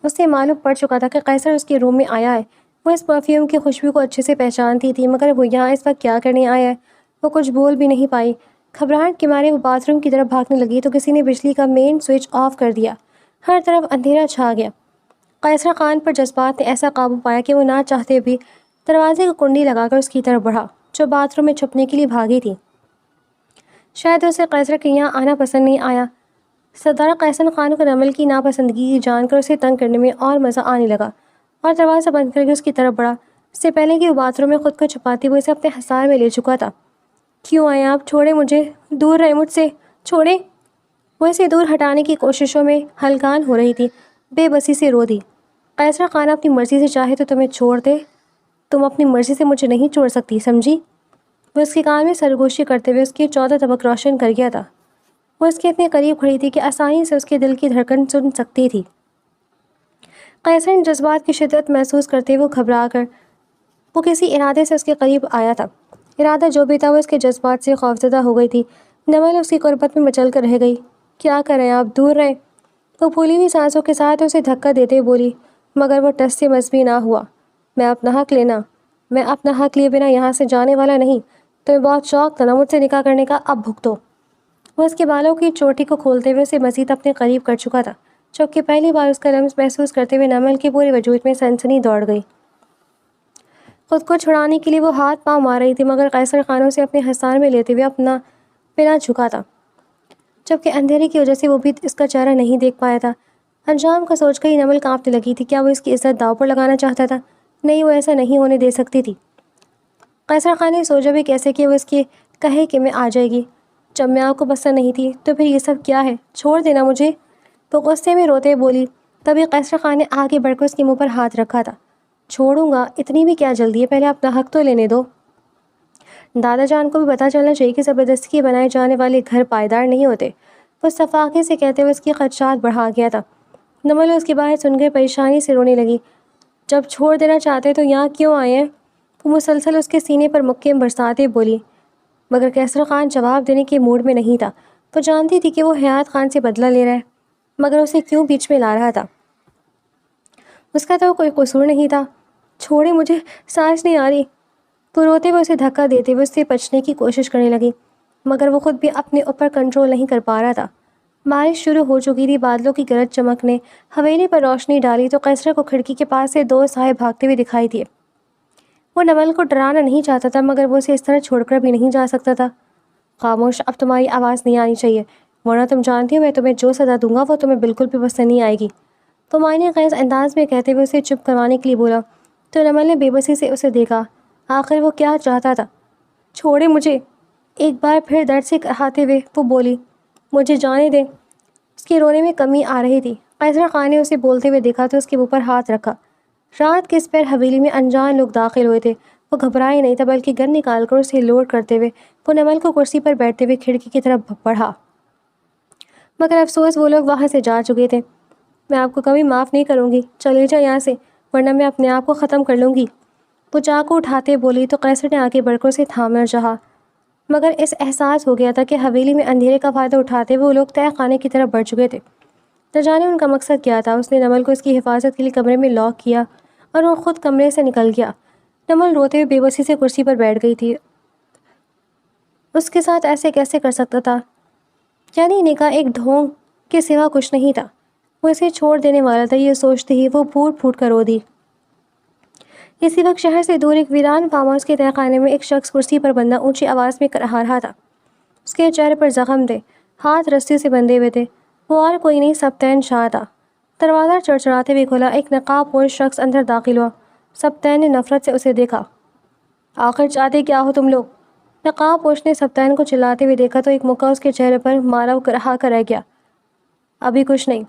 اس سے معلوم پڑ چکا تھا کہ قیصر اس کے روم میں آیا ہے۔ وہ اس پرفیوم کی خوشبو کو اچھے سے پہچانتی تھی، مگر وہ یہاں اس وقت کیا کرنے آیا ہے؟ وہ کچھ بول بھی نہیں پائی۔ گھبراہٹ کے مارے وہ باتھ روم کی طرف بھاگنے لگی تو کسی نے بجلی کا مین سوئچ آف کر دیا۔ ہر طرف اندھیرا چھا گیا۔ قیصر خان پر جذبات نے ایسا قابو پایا کہ وہ نہ چاہتے بھی دروازے کو کنڈی لگا کر اس کی طرف بڑھا، جو باتھ روم میں چھپنے کے لیے بھاگی تھی۔ شاید اسے قیصر کے یہاں آنا پسند نہیں آیا۔ سردار قیصر خان کو نمل کی ناپسندگی جان کر اسے تنگ کرنے میں اور مزہ آنے لگا، اور دروازہ بند کر کے اس کی طرف بڑھا، اس سے پہلے کہ وہ باتھ روم میں خود کو چھپاتے ہوئے اسے اپنے حصار میں لے چکا تھا۔ کیوں آئے آپ؟ چھوڑیں مجھے، دور رہیں مجھ سے، چھوڑیں۔ وہ اسے دور ہٹانے کی کوششوں میں ہلکان ہو رہی تھی، بے بسی سے رو دی۔ قیصر خان اپنی مرضی سے چاہے تو تمہیں چھوڑ دے، تم اپنی مرضی سے مجھے نہیں چھوڑ سکتی، سمجھی؟ وہ اس کے کان میں سرگوشی کرتے ہوئے اس کی 14 طبق روشن کر گیا تھا۔ وہ اس کے اتنے قریب کھڑی تھی کہ آسانی سے اس کے دل کی دھڑکن سن سکتی تھی۔ قیصر نے جذبات کی شدت محسوس کرتے ہوئے گھبرا کر وہ کسی ارادے سے اس کے قریب آیا تھا۔ ارادہ جو بھی تھا وہ اس کے جذبات سے خوفزدہ ہو گئی تھی۔ نمل اس کی قربت میں مچل کر رہ گئی۔ کیا کریں آپ؟ دور رہیں۔ وہ پھولی ہوئی سانسوں کے ساتھ اسے دھکا دیتے ہوئے بولی، مگر وہ ٹس سے مس بھی نہ ہوا۔ میں اپنا حق لیے بنا یہاں سے جانے والا نہیں۔ تمہیں بہت شوق تھا نا مجھ سے نکاح کرنے کا، اب بھگتو۔ وہ اس کے بالوں کی چوٹی کو کھولتے ہوئے اسے مزید اپنے قریب کر چکا تھا، جبکہ پہلی بار اس کا لمس محسوس کرتے ہوئے نمل کے پورے وجود میں سنسنی دوڑ گئی۔ خود کو چھڑانے کے لیے وہ ہاتھ پاؤں مار رہی تھی، مگر قیصر خان اسے اپنے حصار میں لیتے ہوئے اپنا بنا جھکا تھا، جبکہ اندھیرے کی وجہ سے وہ بھی اس کا چہرہ نہیں دیکھ پایا تھا۔ انجام کا سوچ کر ہی نمل کانپنے لگی تھی۔ کیا وہ اس کی عزت داؤ پر لگانا چاہتا تھا؟ نہیں، وہ ایسا نہیں ہونے دے سکتی تھی۔ قیصر خان نے سوچا بھی کیسے کہ وہ اس کے کہے کہ میں آ جائے گی، جب میں آپ کو پسند نہیں تھی، تو پھر یہ سب کیا ہے؟ چھوڑ دینا مجھے، وہ غصے میں روتے بولی۔ تبھی قیصر خان نے آگے بڑھ کر اس کے منہ پر ہاتھ رکھا تھا۔ چھوڑوں گا، اتنی بھی کیا جلدی ہے، پہلے اپنا حق تو لینے دو۔ دادا جان کو بھی پتہ چلنا چاہیے کہ زبردستی کے بنائے جانے والے گھر پائیدار نہیں ہوتے، وہ صفاقے سے کہتے ہوئے اس کی خدشات بڑھا گیا تھا۔ نمل اس کی بات سن کر پریشانی سے رونے لگی۔ جب چھوڑ دینا چاہتے تو یہاں کیوں آئے ہیں؟ وہ مسلسل اس کے سینے پر مکے برساتے بولی، مگر قیصر خان جواب دینے کے موڈ میں نہیں تھا۔ وہ جانتی تھی کہ وہ حیات خان سے بدلہ لے رہا ہے، مگر اسے کیوں بیچ میں لا رہا تھا؟ اس کا تو کوئی قصور نہیں تھا۔ چھوڑے مجھے، سانس نہیں آ رہی۔ وہ روتے ہوئے اسے دھکا دیتے ہوئے اس سے بچنے کی کوشش کرنے لگی، مگر وہ خود بھی اپنے اوپر کنٹرول نہیں کر پا رہا تھا۔ بارش شروع ہو چکی تھی، بادلوں کی گرج چمک نے حویلی پر روشنی ڈالی تو قیصر کو کھڑکی کے پاس سے 2 سائے بھاگتے ہوئے دکھائی دیے۔ وہ نمل کو ڈرانا نہیں چاہتا تھا، مگر وہ اسے اس طرح چھوڑ کر بھی نہیں جا سکتا تھا۔ خاموش، اب تمہاری آواز نہیں آنی چاہیے، ورنہ تم جانتی ہو میں تمہیں جو سزا دوں گا وہ تمہیں بالکل بھی پسند نہیں آئے گی، تو معنی خیز انداز میں کہتے ہوئے اسے چپ کروانے کے لیے بولا۔ تو نمل نے بے بسی سے اسے دیکھا۔ آخر وہ کیا چاہتا تھا؟ چھوڑے مجھے، ایک بار پھر درد سے کہاتے ہوئے وہ بولی، مجھے جانے دیں۔ اس کے رونے میں کمی آ رہی تھی۔ قیصر خان نے اسے بولتے ہوئے دیکھا تو اس کے منہ پر ہاتھ رکھا۔ رات کے اس پیر حویلی میں انجان لوگ داخل ہوئے تھے۔ وہ گھبرائے نہیں تھا، بلکہ گن نکال کر اسے لوڈ کرتے ہوئے وہ نمل کو کرسی پر بیٹھتے ہوئے کھڑکی کی طرف بڑھا، مگر افسوس وہ لوگ وہاں سے جا چکے تھے۔ میں آپ کو کبھی معاف نہیں کروں گی، چلے جا یہاں سے، ورنہ میں اپنے آپ کو ختم کر لوں گی، وہ چاقو اٹھاتے بولی۔ تو قیصر نے آگے بڑھ کر اسے تھامنا چاہا، مگر اس احساس ہو گیا تھا کہ حویلی میں اندھیرے کا فائدہ اٹھاتے ہوئے وہ لوگ تہہ خانے کی طرف بڑھ چکے تھے۔ نہ جانے ان کا مقصد کیا تھا۔ اس نے نمل کو اس کی حفاظت کے لیے کمرے میں لاک کیا اور وہ خود کمرے سے نکل گیا۔ نمل روتے ہوئے بے بسی سے کرسی پر بیٹھ گئی تھی۔ اس کے ساتھ ایسے کیسے کر سکتا تھا؟ یعنی نکاح ایک ڈھونگ کے سوا کچھ نہیں تھا۔ وہ اسے چھوڑ دینے والا تھا، یہ سوچتے ہی وہ پھوٹ پھوٹ کر رو دی۔ اسی وقت شہر سے دور ایک ویران فارم ہاؤس کے تہہ خانے میں ایک شخص کرسی پر بندہ اونچی آواز میں کہا رہا تھا۔ اس کے چہرے پر زخم تھے، ہاتھ رسی سے بندھے ہوئے تھے۔ وہ اور کوئی نہیں، سبتین شاہ تھا۔ دروازہ چڑچڑاتے ہوئے کھلا۔ ایک نقاب پوش شخص اندر داخل ہوا۔ سبتین نے نفرت سے اسے دیکھا۔ آخر چاہتے کیا ہو تم لوگ؟ نقاب پوش نے سبتین کو چلاتے ہوئے دیکھا تو ایک مکہ اس کے چہرے پر مارا رہا کر رہ گیا۔ ابھی کچھ نہیں،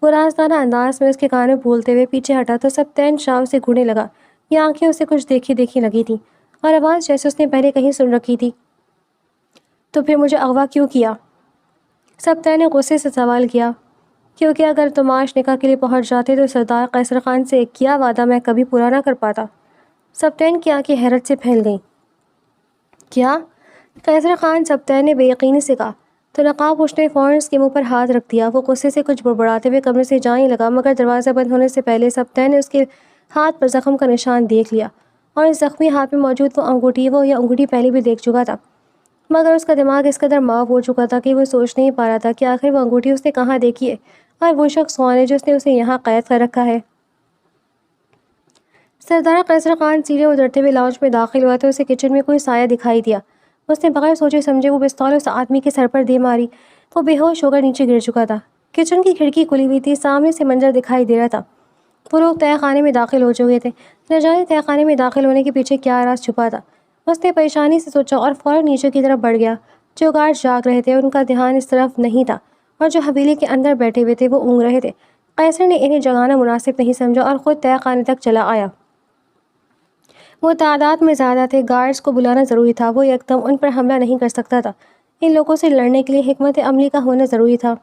وہ رازدارہ انداز میں اس کے کان میں بولتے ہوئے پیچھے ہٹا تو سبتین شاہ اسے گھوڑنے لگا۔ یہ آنکھیں اسے کچھ دیکھی لگی تھیں اور آواز جیسے اس نے پہلے کہیں سن رکھی تھی۔ تو پھر مجھے اغوا کیوں کیا؟ سبتین نے غصے سے سوال کیا۔ کیونکہ اگر تم آج نکاح کے لیے پہنچ جاتے تو سردار قیصر خان سے کیا وعدہ میں کبھی پورا نہ کر پاتا۔ سبتین کی آنکھیں حیرت سے پھیل گئیں۔ کیا؟ قیصر خان، سبتین نے بے یقینی سے کہا۔ تو نقاب پوش نے فوراً اس کے منہ پر ہاتھ رکھ دیا۔ وہ غصے سے کچھ بڑبڑاتے ہوئے کمرے سے جانے لگا، مگر دروازہ بند ہونے سے پہلے سبتین نے اس کے ہاتھ پر زخم کا نشان دیکھ لیا، اور اس زخمی ہاتھ میں موجود وہ انگوٹھی پہلے بھی دیکھ چکا تھا، مگر اس کا دماغ اس قدر معاف ہو چکا تھا کہ وہ سوچ نہیں پا رہا تھا کہ آخر وہ انگوٹھی اس نے کہاں دیکھی ہے اور وہ شخص کون ہے جس نے اسے یہاں قید کر رکھا ہے۔ سردار قیصر خان سیڑھیاں اترتے ہوئے لاؤنج میں داخل ہوا تو اسے کچن میں کوئی سایہ دکھائی دیا۔ اس نے بغیر سوچے سمجھے وہ پستول اس آدمی کے سر پر دے ماری۔ وہ بے ہوش ہو کر نیچے گر چکا تھا۔ کچن کی کھڑکی کھلی ہوئی تھی، سامنے سے منظر دکھائی دے رہا تھا۔ وہ لوگ تہہ خانے میں داخل ہو چکے تھے۔ نہ جانے تہہ خانے میں داخل ہونے کے پیچھے کیا راز چھپا تھا۔ اس نے پریشانی سے سوچا اور فوراً نیچے کی طرف بڑھ گیا۔ جو گارڈ جاگ رہے تھے ان کا دھیان اس طرف نہیں تھا، اور جو حویلی کے اندر بیٹھے ہوئے تھے وہ اونگ رہے تھے۔ قیصر نے انہیں جگانا مناسب نہیں سمجھا اور خود طے خانے تک چلا آیا۔ وہ تعداد میں زیادہ تھے، گارڈز کو بلانا ضروری تھا، وہ یکدم ان پر حملہ نہیں کر سکتا تھا۔ ان لوگوں سے لڑنے کے لیے حکمت عملی کا ہونا ضروری تھا۔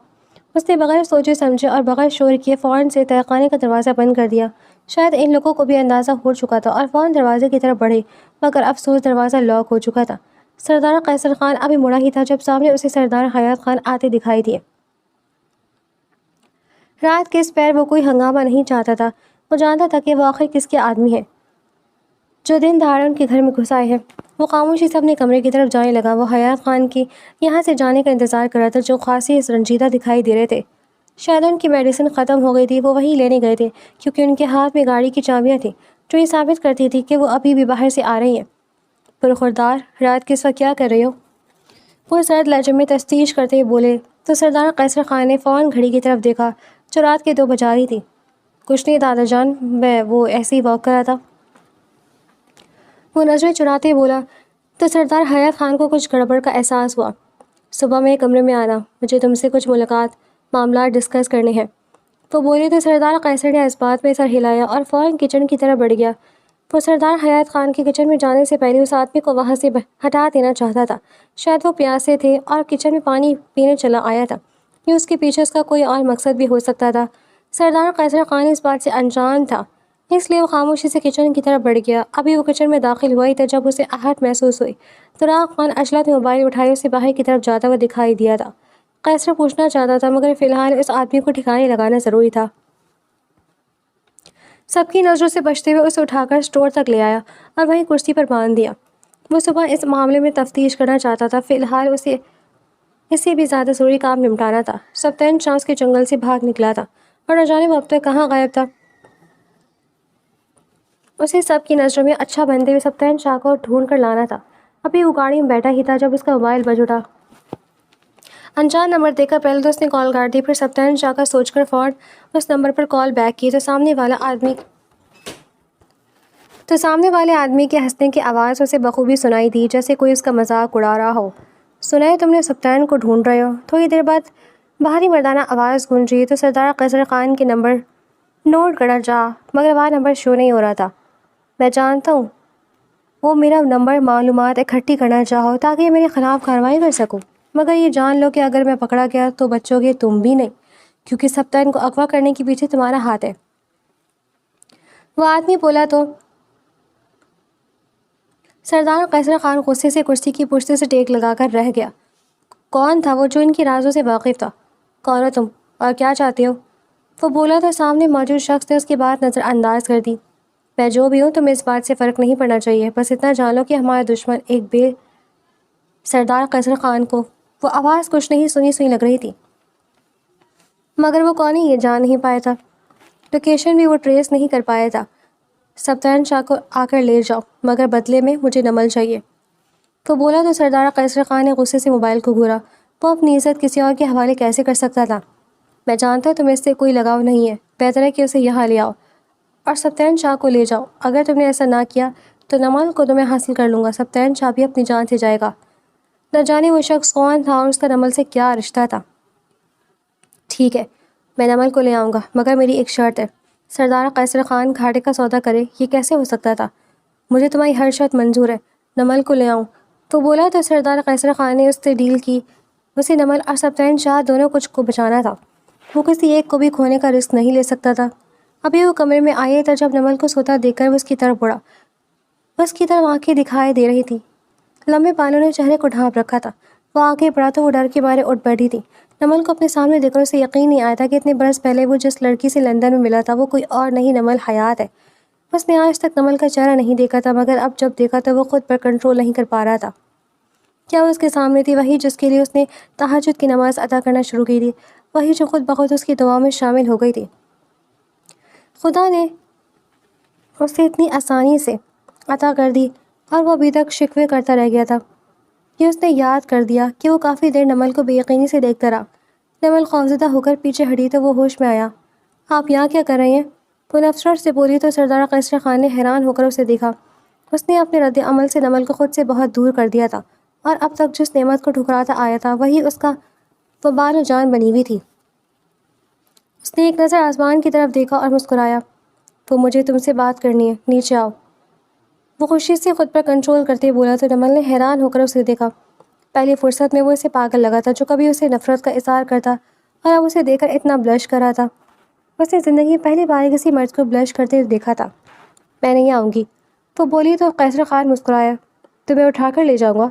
اس نے بغیر سوچے سمجھے اور بغیر شور کیے فوراً سے طے خانے کا دروازہ بند کر دیا۔ شاید ان لوگوں کو بھی اندازہ ہو چکا تھا اور فوراً دروازے کی طرف بڑھے، مگر افسوس دروازہ لاک ہو چکا تھا۔ سردار قیصر خان ابھی مڑا ہی تھا جب سامنے اسے سردار حیات خان آتے دکھائی دیے۔ رات کے اس پیر وہ کوئی ہنگامہ نہیں چاہتا تھا، وہ جانتا تھا کہ وہ آخر کس کے آدمی ہے جو دن دہاڑے ان کے گھر میں گھس آئے ہیں۔ وہ خاموشی سے اپنے کمرے کی طرف جانے لگا۔ وہ حیات خان کی یہاں سے جانے کا انتظار کر رہا تھا، جو خاصی رنجیدہ دکھائی دے رہے تھے۔ شاید ان کی میڈیسن ختم ہو گئی تھی، وہ وہی لینے گئے تھے، کیونکہ ان کے ہاتھ میں گاڑی کی چابیاں تھیں جو یہ ثابت کرتی تھی کہ وہ ابھی بھی باہر سے آ رہی ہیں۔ پرخوردار، رات کے اس وقت کیا کر رہے ہو؟ وہ سرد لہجے میں تفتیش کرتے ہوئے بولے تو سردار قیصر خان نے فوراً گھڑی کی طرف دیکھا جو رات کے 2 بجا رہی تھی۔ کچھ نہیں دادا جان، میں وہ ایسے ہی واک کر رہا تھا، وہ نظریں چراتے بولا تو سردار حیات خان کو کچھ گڑبڑ کا احساس ہوا۔ صبح میرے کمرے میں آنا، مجھے تم سے کچھ معاملات ڈسکس کرنے ہیں، وہ بولے تو سردار قیصر نے اس بات میں سر ہلایا اور فوراً کچن کی طرف بڑھ گیا۔ وہ سردار حیات خان کے کچن میں جانے سے پہلے اس آدمی کو وہاں سے ہٹا دینا چاہتا تھا۔ شاید وہ پیاسے تھے اور کچن میں پانی پینے چلا آیا تھا، یا اس کے پیچھے اس کا کوئی اور مقصد بھی ہو سکتا تھا۔ سردار قیصر خان اس بات سے انجان تھا، اس لیے وہ خاموشی سے کچن کی طرف بڑھ گیا۔ ابھی وہ کچن میں داخل ہوا ہی تھا جب اسے آہٹ محسوس ہوئی۔ چراغ خان عجلت میں موبائل اٹھائے اسے باہر کی طرف جاتا ہوا دکھائی دیا تھا۔ قیصر پوچھنا چاہتا تھا، مگر فی الحال اس آدمی کو ٹھکانے لگانا ضروری تھا۔ سب کی نظروں سے بچتے ہوئے اسے اٹھا کر اسٹور تک لے آیا اور وہیں کرسی پر باندھ دیا۔ وہ صبح اس معاملے میں تفتیش کرنا چاہتا تھا، فی الحال اسے بھی زیادہ ضروری کام نمٹانا تھا۔ سبتین شاہ اس کے جنگل سے بھاگ نکلا تھا اور نہ جانے وہ اب تک کہاں غائب تھا۔ اسے سب کی نظروں میں اچھا بنتے ہوئے سبتین شاہ کو ڈھونڈ کر لانا تھا۔ ابھی وہ گاڑی میں بیٹھا ہی تھا جب اس کا موبائل بج اٹھا۔ انجان نمبر دے کر پہلے تو اس نے کال کاٹ دی، پھر سبتین شاہ کا سوچ کر فوراً اس نمبر پر کال بیک کی تو سامنے والے آدمی کے ہنسنے کی آواز اسے بخوبی سنائی دی، جیسے کوئی اس کا مذاق اڑا رہا ہو۔ سنا ہے تم نے سبتین کو ڈھونڈ رہے ہو؟ تھوڑی دیر بعد بھاری مردانہ آواز گونجی تو سردار قیصر خان کے نمبر نوٹ کرنا چاہا، مگر وہ نمبر شو نہیں ہو رہا تھا۔ میں جانتا ہوں وہ میرا نمبر معلومات اکٹھی کرنا چاہو تاکہ میرے خلاف کارروائی کر سکوں، مگر یہ جان لو کہ اگر میں پکڑا گیا تو بچو گے تم بھی نہیں، کیونکہ سبتین کو اغوا کرنے کے پیچھے تمہارا ہاتھ ہے۔ وہ آدمی بولا تو سردار قیصر خان غصے سے کرسی کی پشت سے ٹیک لگا کر رہ گیا۔ کون تھا وہ جو ان کی رازوں سے واقف تھا؟ کون ہو تم اور کیا چاہتے ہو؟ وہ بولا تو سامنے موجود شخص نے اس کی بات نظر انداز کر دی۔ میں جو بھی ہوں تمہیں اس بات سے فرق نہیں پڑنا چاہیے، بس اتنا جان لو کہ ہمارا دشمن ایک بے سردار قیصر خان کو، وہ آواز کچھ نہیں سنی لگ رہی تھی، مگر وہ کون ہے یہ جان نہیں پایا تھا، لوکیشن بھی وہ ٹریس نہیں کر پایا تھا۔ سبتین شاہ کو آ کر لے جاؤ، مگر بدلے میں مجھے نمل چاہیے، وہ بولا تو سردار قیصر خان نے غصے سے موبائل کو گھورا۔ وہ اپنی عزت کسی اور کے حوالے کیسے کر سکتا تھا؟ میں جانتا ہوں تمہیں اس سے کوئی لگاؤ نہیں ہے، بہتر ہے کہ اسے یہاں لے آؤ اور سبتین شاہ کو لے جاؤ۔ اگر تم نے ایسا نہ کیا تو نمل کو تمہیں حاصل کر لوں گا، سبتین شاہ بھی اپنی جان سے جائے گا۔ نہ جانے وہ شخص کون تھا اور اس کا نمل سے کیا رشتہ تھا۔ ٹھیک ہے، میں نمل کو لے آؤں گا، مگر میری ایک شرط ہے۔ سردار قیصر خان گھاٹے کا سودا کرے، یہ کیسے ہو سکتا تھا؟ مجھے تمہاری ہر شرط منظور ہے، نمل کو لے آؤں، تو بولا تو سردار قیصر خان نے اس سے ڈیل کی۔ اسے نمل اور سبتین شاہ دونوں کچھ کو بچانا تھا، وہ کسی ایک کو بھی کھونے کا رسک نہیں لے سکتا تھا۔ ابھی وہ کمرے میں آئے تھا جب نمل کو سوتا دیکھ کر وہ اس کی طرف بڑھا۔ اس کی طرف آنکھیں دکھائی دے رہی تھی، لمبے بالوں نے چہرے کو ڈھانپ رکھا تھا۔ وہ آگے بڑھا تو وہ ڈر کے مارے اٹھ بیٹھی تھی۔ نمل کو اپنے سامنے دیکھ کر اسے یقین نہیں آیا تھا کہ اتنے برس پہلے وہ جس لڑکی سے لندن میں ملا تھا وہ کوئی اور نہیں نمل حیات ہے۔ اس نے آج تک نمل کا چہرہ نہیں دیکھا تھا، مگر اب جب دیکھا تو وہ خود پر کنٹرول نہیں کر پا رہا تھا۔ کیا وہ اس کے سامنے تھی، وہی جس کے لیے اس نے تہجد کی نماز ادا کرنا شروع کی تھی، وہی جو خود بخود اس کی دعاؤں میں شامل ہو گئی تھی؟ خدا نے اسے اتنی آسانی سے عطا کر دی اور وہ ابھی تک شکوے کرتا رہ گیا تھا۔ یہ اس نے یاد کر دیا کہ وہ کافی دیر نمل کو بے یقینی سے دیکھتا رہا۔ نمل خوفزدہ ہو کر پیچھے ہٹی تو وہ ہوش میں آیا۔ آپ یہاں کیا کر رہے ہیں؟ وہ نفسر سے بولی تو سردار قیصر خان نے حیران ہو کر اسے دیکھا۔ اس نے اپنے رد عمل سے نمل کو خود سے بہت دور کر دیا تھا، اور اب تک جس نعمت کو ٹھکراتا آیا تھا وہی اس کا وبال و جان بنی ہوئی تھی۔ اس نے ایک نظر آسمان کی طرف دیکھا اور مسکرایا۔ تو مجھے تم سے بات کرنی ہے، نیچے آؤ۔ وہ خوشی سے خود پر کنٹرول کرتے بولا تو نمل نے حیران ہو کر اسے دیکھا۔ پہلی فرصت میں وہ اسے پاگل لگا تھا جو کبھی اسے نفرت کا اظہار کرتا اور اب اسے دیکھ کر اتنا بلش کر رہا تھا۔ اس نے زندگی میں پہلی بار کسی مرد کو بلش کرتے دیکھا تھا۔ میں نہیں آؤں گی، تو بولی تو قیصر خان مسکرایا۔ تمہیں اٹھا کر لے جاؤں گا،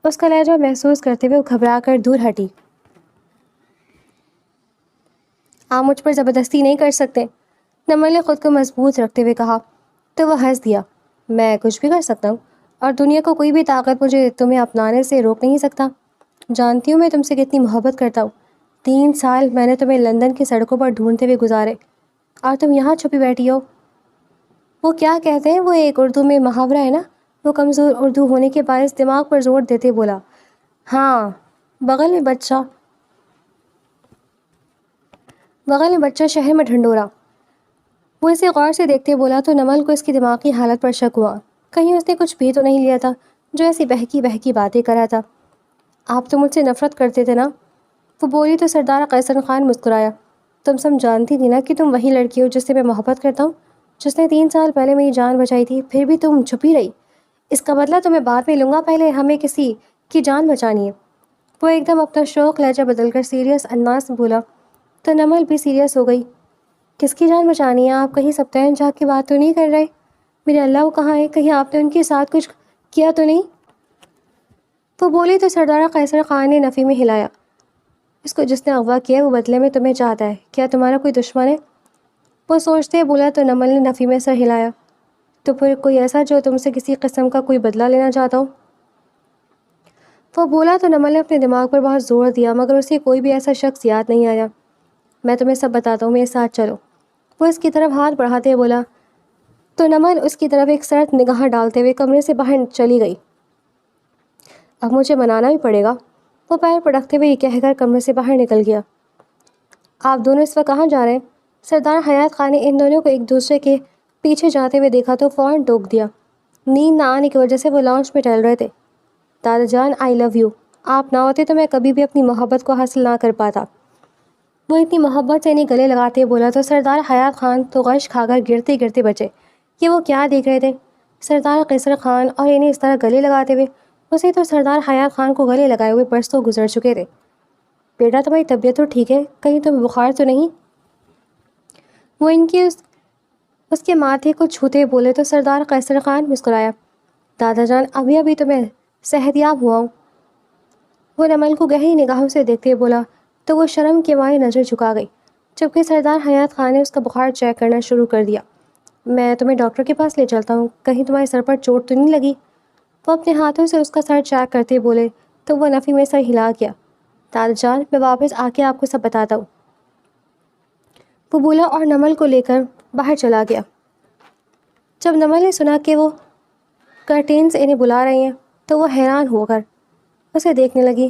اس کا لہجہ محسوس کرتے ہوئے وہ گھبرا کر دور ہٹی۔ آپ مجھ پر زبردستی نہیں کر سکتے، نمل نے خود کو مضبوط رکھتے ہوئے کہا۔ تو وہ ہنس دیا۔ میں کچھ بھی کر سکتا ہوں، اور دنیا کو کوئی بھی طاقت مجھے تمہیں اپنانے سے روک نہیں سکتا۔ جانتی ہوں میں تم سے کتنی محبت کرتا ہوں۔ 3 سال میں نے تمہیں لندن کی سڑکوں پر ڈھونڈتے ہوئے گزارے، اور تم یہاں چھپی بیٹھی ہو۔ وہ کیا کہتے ہیں، وہ ایک اردو میں محاورہ ہے نا، وہ کمزور اردو ہونے کے باعث دماغ پر زور دیتے بولا۔ ہاں، بغل میں بچہ شہر میں ڈھنڈورا۔ وہ اسے غور سے دیکھتے بولا تو نمل کو اس کی دماغی حالت پر شک ہوا۔ کہیں اس نے کچھ بھی تو نہیں لیا تھا جو ایسی بہکی بہکی باتیں کر رہا تھا۔ آپ تو مجھ سے نفرت کرتے تھے نا، وہ بولی تو سردار قیصر خان مسکرایا۔ تم سب جانتی تھی نا کہ تم وہی لڑکی ہو جس سے میں محبت کرتا ہوں، جس نے 3 سال پہلے میری جان بچائی تھی، پھر بھی تم چھپی رہی۔ اس کا بدلہ تمہیں بعد میں لوں گا، پہلے ہمیں کسی کی جان بچانی ہے۔ وہ ایک دم اپنا شوق لہجہ بدل کر سیریس انداز میں بولا تو نمل بھی سیریس ہو گئی۔ کس کی جان بچانی ہے؟ آپ کہیں سبتین جھاگ کی بات تو نہیں کر رہے؟ میرے اللہ، وہ کہاں ہے؟ کہیں آپ نے ان کے ساتھ کچھ کیا تو نہیں؟ وہ بولی تو سردار قیصر خان نے نفی میں ہلایا۔ اس کو جس نے اغوا کیا وہ بدلے میں تمہیں چاہتا ہے، کیا تمہارا کوئی دشمن ہے؟ وہ سوچتے بولا تو نمل نے نفی میں سر ہلایا۔ تو پھر کوئی ایسا جو تم سے کسی قسم کا کوئی بدلہ لینا چاہتا ہو؟ وہ بولا تو نمل نے اپنے دماغ پر بہت زور دیا، مگر اسے کوئی بھی ایسا شخص یاد نہیں آیا۔ میں تمہیں سب بتاتا ہوں، میرے ساتھ چلو، وہ اس کی طرف ہاتھ بڑھاتے بولا تو نمل اس کی طرف ایک سرد نگاہ ڈالتے ہوئے کمرے سے باہر چلی گئی۔ اب مجھے منانا بھی پڑے گا، وہ پیر پٹکتے ہوئے یہ کہہ کر کمرے سے باہر نکل گیا۔ آپ دونوں اس وقت کہاں جا رہے ہیں؟ سردار حیات خان نے ان دونوں کو ایک دوسرے کے پیچھے جاتے ہوئے دیکھا تو فوراً ٹوک دیا۔ نیند نہ آنے کی وجہ سے وہ لاؤنج میں ٹہل رہے تھے۔ دادا جان، آئی لو یو، آپ نہ ہوتے تو میں کبھی بھی اپنی محبت کو حاصل نہ کر پاتا۔ وہ اتنی محبت سے انہیں گلے لگاتے بولا تو سردار حیات خان تو غش کھا کر گرتے گرتے بچے۔ یہ وہ کیا دیکھ رہے تھے؟ سردار قیصر خان اور انہیں اس طرح گلے لگاتے ہوئے؟ اسے تو سردار حیات خان کو گلے لگائے ہوئے برسوں گزر چکے تھے۔ بیٹا، تمہاری طبیعت تو ٹھیک ہے؟ کہیں تمہیں بخار تو نہیں؟ وہ ان کی اس کے ماتھے کو چھوتے بولے تو سردار قیصر خان مسکرایا۔ دادا جان، ابھی تو میں صحت یاب ہوا ہوں۔ وہ نمل کو گہری نگاہوں سے دیکھتے بولا تو وہ شرم کے مارے نظر جھکا گئی، جبکہ سردار حیات خان نے اس کا بخار چیک کرنا شروع کر دیا۔ میں تمہیں ڈاکٹر کے پاس لے چلتا ہوں، کہیں تمہارے سر پر چوٹ تو نہیں لگی؟ وہ اپنے ہاتھوں سے اس کا سر چیک کرتے بولے تو وہ نفی میں سر ہلا گیا۔ دادا جان، میں واپس آ کے آپ کو سب بتاتا ہوں، وہ بولا اور نمل کو لے کر باہر چلا گیا۔ جب نمل نے سنا کہ وہ کرٹینز انہیں بلا رہے ہیں تو وہ حیران ہو کر اسے دیکھنے لگی۔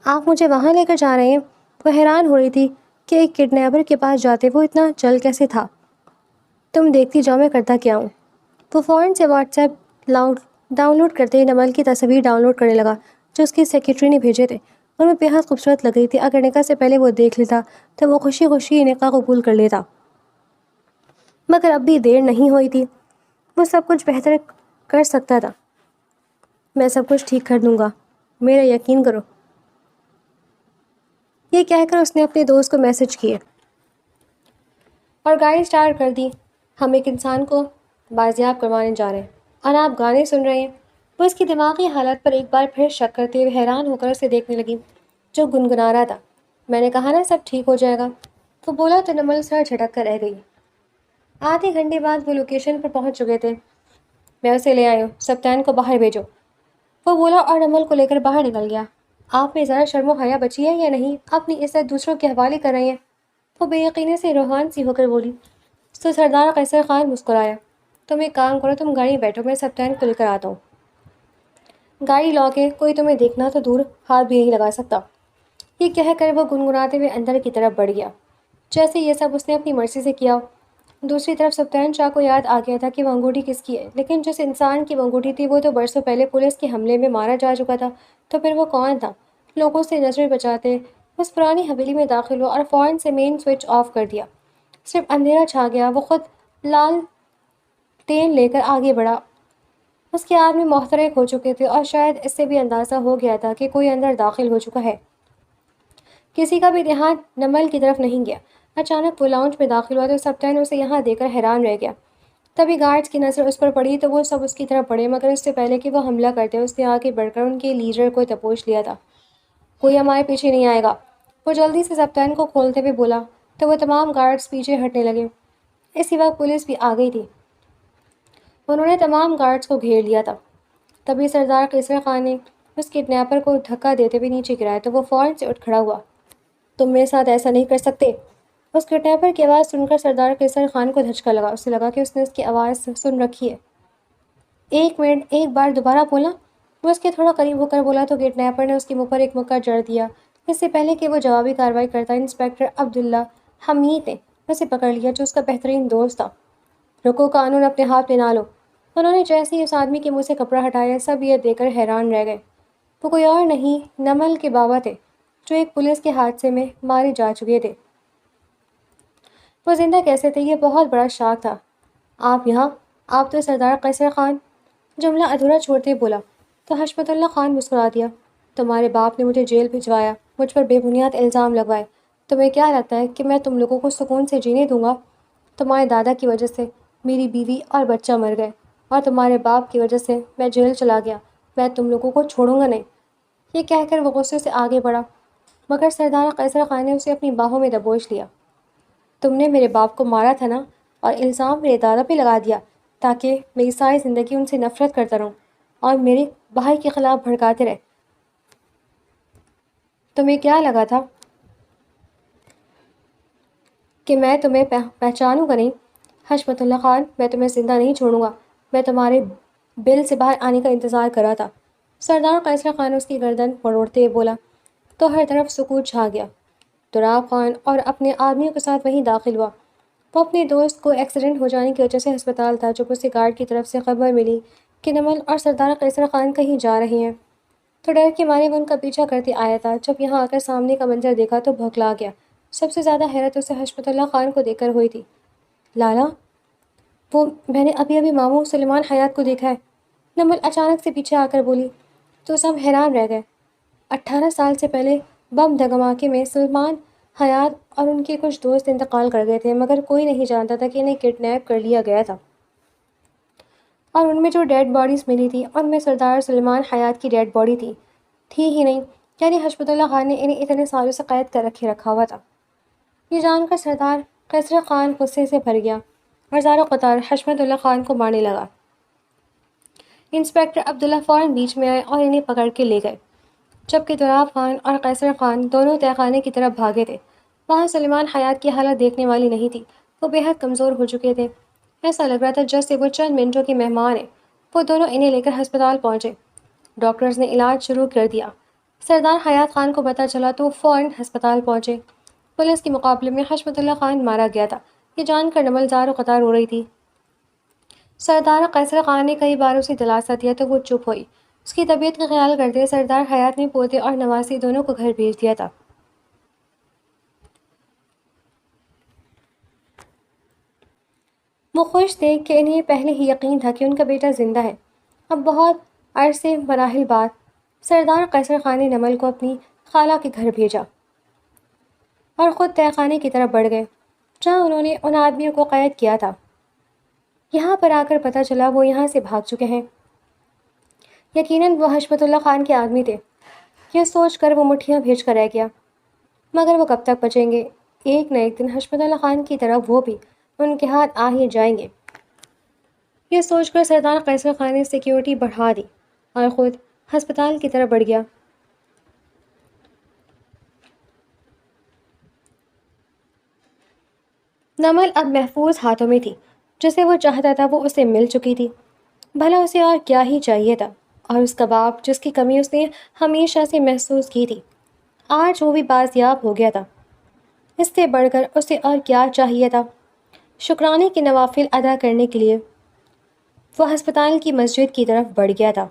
آپ مجھے وہاں لے کر جا رہے ہیں؟ وہ حیران ہو رہی تھی کہ ایک کڈنیپر کے پاس جاتے وہ اتنا چل کیسے تھا۔ تم دیکھتی جاؤ میں کرتا کیا ہوں۔ وہ فوراً سے واٹس ایپ ڈاؤن لوڈ کرتے ہی نمل کی تصاویر ڈاؤن لوڈ کرنے لگا جو اس کی سیکرٹری نے بھیجے تھے۔ ان میں بےحد خوبصورت لگ رہی تھی۔ اگر نکاح سے پہلے وہ دیکھ لیتا تو وہ خوشی خوشی نکاح قبول کر لیتا، مگر اب بھی دیر نہیں ہوئی تھی۔ وہ سب کچھ بہتر کر سکتا تھا۔ میں سب کچھ ٹھیک کر دوں گا، میرا یقین کرو، یہ کہہ کر اس نے اپنے دوست کو میسج کیے اور گاڑی سٹارٹ کر دی۔ ہم ایک انسان کو بازیاب کروانے جا رہے ہیں اور آپ گانے سن رہے ہیں۔ وہ اس کی دماغی حالت پر ایک بار پھر شک کرتے ہوئے حیران ہو کر اسے دیکھنے لگی جو گنگنا رہا تھا۔ میں نے کہا نا سب ٹھیک ہو جائے گا، وہ بولا تو نمل سر جھٹک کر رہ گئی۔ آدھے گھنٹے بعد وہ لوکیشن پر پہنچ چکے تھے۔ میں اسے لے آئی ہوں، سبتین کو باہر بھیجو، وہ بولا اور نمل کو لے کر باہر نکل گیا۔ آپ میں ذرا شرم و حیا بچی ہے یا نہیں؟ اپنی عزت دوسروں کے حوالے کر رہی ہیں، وہ بے یقینی سے روحان سی ہو کر بولی تو سردار قیصر خان مسکرایا۔ تم ایک کام کرو، تم گاڑی بیٹھو، میں سبتین کو لے کر آتا ہوں۔ گاڑی لا کے کوئی تمہیں دیکھنا تو دور ہاتھ بھی نہیں لگا سکتا۔ یہ کہہ کر وہ گنگناتے ہوئے اندر کی طرف بڑھ گیا، جیسے یہ سب اس نے اپنی مرضی سے کیا۔ دوسری طرف سبطین شاہ کو یاد آ گیا تھا کہ وہ انگوٹھی کس کی ہے، لیکن جس انسان کی وہ انگوٹھی تھی وہ تو برسوں پہلے پولیس کے حملے میں مارا جا چکا تھا، تو پھر وہ کون تھا؟ لوگوں سے نظریں بچاتے اس پرانی حویلی میں داخل ہوا اور فوراً سے مین سوئچ آف کر دیا۔ صرف اندھیرا چھا گیا۔ وہ خود لال ٹین لے کر آگے بڑھا۔ اس کے آدمی محترق ہو چکے تھے اور شاید اس سے بھی اندازہ ہو گیا تھا کہ کوئی اندر داخل ہو چکا ہے۔ کسی کا بھی دھیان نمل کی طرف نہیں گیا۔ اچانک وہ لاؤنج میں داخل ہوا تو سبطین اسے یہاں دیکھ کر حیران رہ گیا۔ تبھی گارڈز کی نظر اس پر پڑی تو وہ سب اس کی طرف بڑھے، مگر اس سے پہلے کہ وہ حملہ کرتے اس نے آگے بڑھ کر ان کے لیڈر کو دبوچ لیا تھا۔ کوئی ہمارے پیچھے نہیں آئے گا، وہ جلدی سے سبطین کو کھولتے ہوئے بولا، تو وہ تمام گارڈز پیچھے ہٹنے لگے۔ اسی وقت پولیس بھی آ گئی تھی۔ انہوں نے تمام گارڈز کو گھیر لیا تھا۔ تبھی سردار قیصر خان نے اس کڈنیپر کو دھکا دیتے ہوئے نیچے گرایا تو وہ فوراً سے اٹھ کھڑا ہوا۔ تم میرے ساتھ ایسا نہیں کر سکتے۔ اس کڈنیپر کی آواز سن کر سردار قیصر خان کو دھچکا لگا۔ اسے لگا کہ اس نے اس کی آواز سن رکھی ہے۔ ایک منٹ، ایک بار دوبارہ بولا۔ وہ اس کے تھوڑا قریب ہو کر بولا تو کڈنیپر نے اس کے منہ پر ایک مکہ جڑ دیا۔ اس سے پہلے کہ وہ جوابی کارروائی کرتا، انسپکٹر عبداللہ حمید نے اسے پکڑ لیا جو اس کا بہترین دوست تھا۔ رکو، قانون اپنے ہاتھ میں نہ لو۔ انہوں نے جیسے ہی اس آدمی کے منہ سے کپڑا ہٹایا، سب یہ دیکھ کر حیران رہ گئے۔ وہ کوئی اور نہیں، نمل کے بابا تھے، جو ایک پولیس کے حادثے میں مارے جا چکے تھے۔ وہ زندہ کیسے تھے، یہ بہت بڑا شاک تھا۔ آپ یہاں؟ آپ تو سردار قیصر خان، جملہ ادھورا چھوڑتے بولا تو حشمت اللہ خان مسکرا دیا۔ تمہارے باپ نے مجھے جیل بھجوایا، مجھ پر بے بنیاد الزام لگوائے۔ تمہیں کیا لگتا ہے کہ میں تم لوگوں کو سکون سے جینے دوں گا؟ تمہارے دادا کی وجہ سے میری بیوی اور بچہ مر گئے، اور تمہارے باپ کی وجہ سے میں جیل چلا گیا۔ میں تم لوگوں کو چھوڑوں گا نہیں۔ یہ کہہ کر وہ غصے سے آگے بڑھا، مگر سردار قیصر خان نے اسے اپنی باہوں میں دبوچ لیا۔ تم نے میرے باپ کو مارا تھا نا، اور الزام میرے دادا پہ لگا دیا تاکہ میری ساری زندگی ان سے نفرت کرتا رہوں اور میرے بھائی کے خلاف بھڑکاتے رہے۔ تمہیں کیا لگا تھا کہ میں تمہیں پہچانوں گا نہیں؟ حشمت اللہ خان، میں تمہیں زندہ نہیں چھوڑوں گا۔ میں تمہارے بل سے باہر آنے کا انتظار کر رہا تھا۔ سردار قیصر خان اس کی گردن مروڑتے ہوئے بولا تو ہر طرف سکوت چھا گیا۔ تراب خان اور اپنے آدمیوں کے ساتھ وہیں داخل ہوا۔ وہ اپنے دوست کو ایکسیڈنٹ ہو جانے کی وجہ سے ہسپتال تھا، جب اسے گارڈ کی طرف سے خبر ملی کہ نمل اور سردار قیصر خان کہیں جا رہے ہیں تو ڈر کے مارے وہ ان کا پیچھا کرتے آیا تھا۔ جب یہاں آ کر سامنے کا منظر دیکھا تو بھوکلا گیا۔ سب سے زیادہ حیرت اسے حشمت اللہ خان کو دیکھ کر ہوئی تھی۔ لالا، وہ میں نے ابھی ابھی ماموں سلیمان حیات کو دیکھا ہے، نمل اچانک سے پیچھے آ کر بولی تو سب حیران رہ گئے۔ 18 سال سے پہلے بم دھماکے میں سلیمان حیات اور ان کے کچھ دوست انتقال کر گئے تھے، مگر کوئی نہیں جانتا تھا کہ انہیں کڈنیپ کر لیا گیا تھا، اور ان میں جو ڈیڈ باڈیز ملی تھی ان میں سردار سلیمان حیات کی ڈیڈ باڈی تھی ہی نہیں، یعنی حشمت اللہ خان نے انہیں اتنے سالوں سے قید کر رکھا ہوا تھا۔ یہ جان کر سردار قیصر خان غصے سے بھر گیا اور زار و قطار حشمت اللہ خان کو مارنے لگا۔ انسپکٹر عبداللہ فوراً بیچ میں آئے اور انہیں پکڑ کے لے گئے، جبکہ تراب خان اور قیصر خان دونوں تہہ خانے کی طرف بھاگے تھے۔ وہاں سلیمان حیات کی حالت دیکھنے والی نہیں تھی، وہ بے حد کمزور ہو چکے تھے۔ ایسا لگ رہا تھا جیسے وہ چند منٹوں کے مہمان ہیں۔ وہ دونوں انہیں لے کر ہسپتال پہنچے۔ ڈاکٹرز نے علاج شروع کر دیا۔ سردار حیات خان کو پتہ چلا تو وہ فوراً ہسپتال پہنچے۔ پولیس کے مقابلے میں حشمت اللہ خان مارا گیا تھا، یہ جان کر نمل زار و قطار ہو رہی تھی۔ سردار قیصر خان نے کئی بار اسے دلاسا دیا تو وہ چپ ہوئی۔ اس کی طبیعت کا خیال کرتے سردار حیات نے پوتے اور نواسی دونوں کو گھر بھیج دیا تھا۔ وہ خوش تھے کہ انہیں پہلے ہی یقین تھا کہ ان کا بیٹا زندہ ہے۔ اب بہت عرصے مراحل بعد سردار قیصر خان نے نمل کو اپنی خالہ کے گھر بھیجا اور خود تہہ خانے کی طرف بڑھ گئے جہاں انہوں نے ان آدمیوں کو قید کیا تھا۔ یہاں پر آ کر پتہ چلا وہ یہاں سے بھاگ چکے ہیں۔ یقیناً وہ حشمت اللہ خان کے آدمی تھے۔ یہ سوچ کر وہ مٹھیاں بھیج کر رہ گیا، مگر وہ کب تک بچیں گے؟ ایک نہ ایک دن حشمت اللہ خان کی طرح وہ بھی ان کے ہاتھ آ ہی جائیں گے۔ یہ سوچ کر سردار قیصر خان نے سیکیورٹی بڑھا دی اور خود ہسپتال کی طرف بڑھ گیا۔ نمل اب محفوظ ہاتھوں میں تھی۔ جسے وہ چاہتا تھا وہ اسے مل چکی تھی۔ بھلا اسے اور کیا ہی چاہیے تھا؟ اور اس کا باپ جس کی کمی اس نے ہمیشہ سے محسوس کی تھی، آج وہ بھی بازیاب ہو گیا تھا۔ اس سے بڑھ کر اسے اور کیا چاہیے تھا؟ شکرانے کے نوافل ادا کرنے کے لیے وہ ہسپتال کی مسجد کی طرف بڑھ گیا تھا۔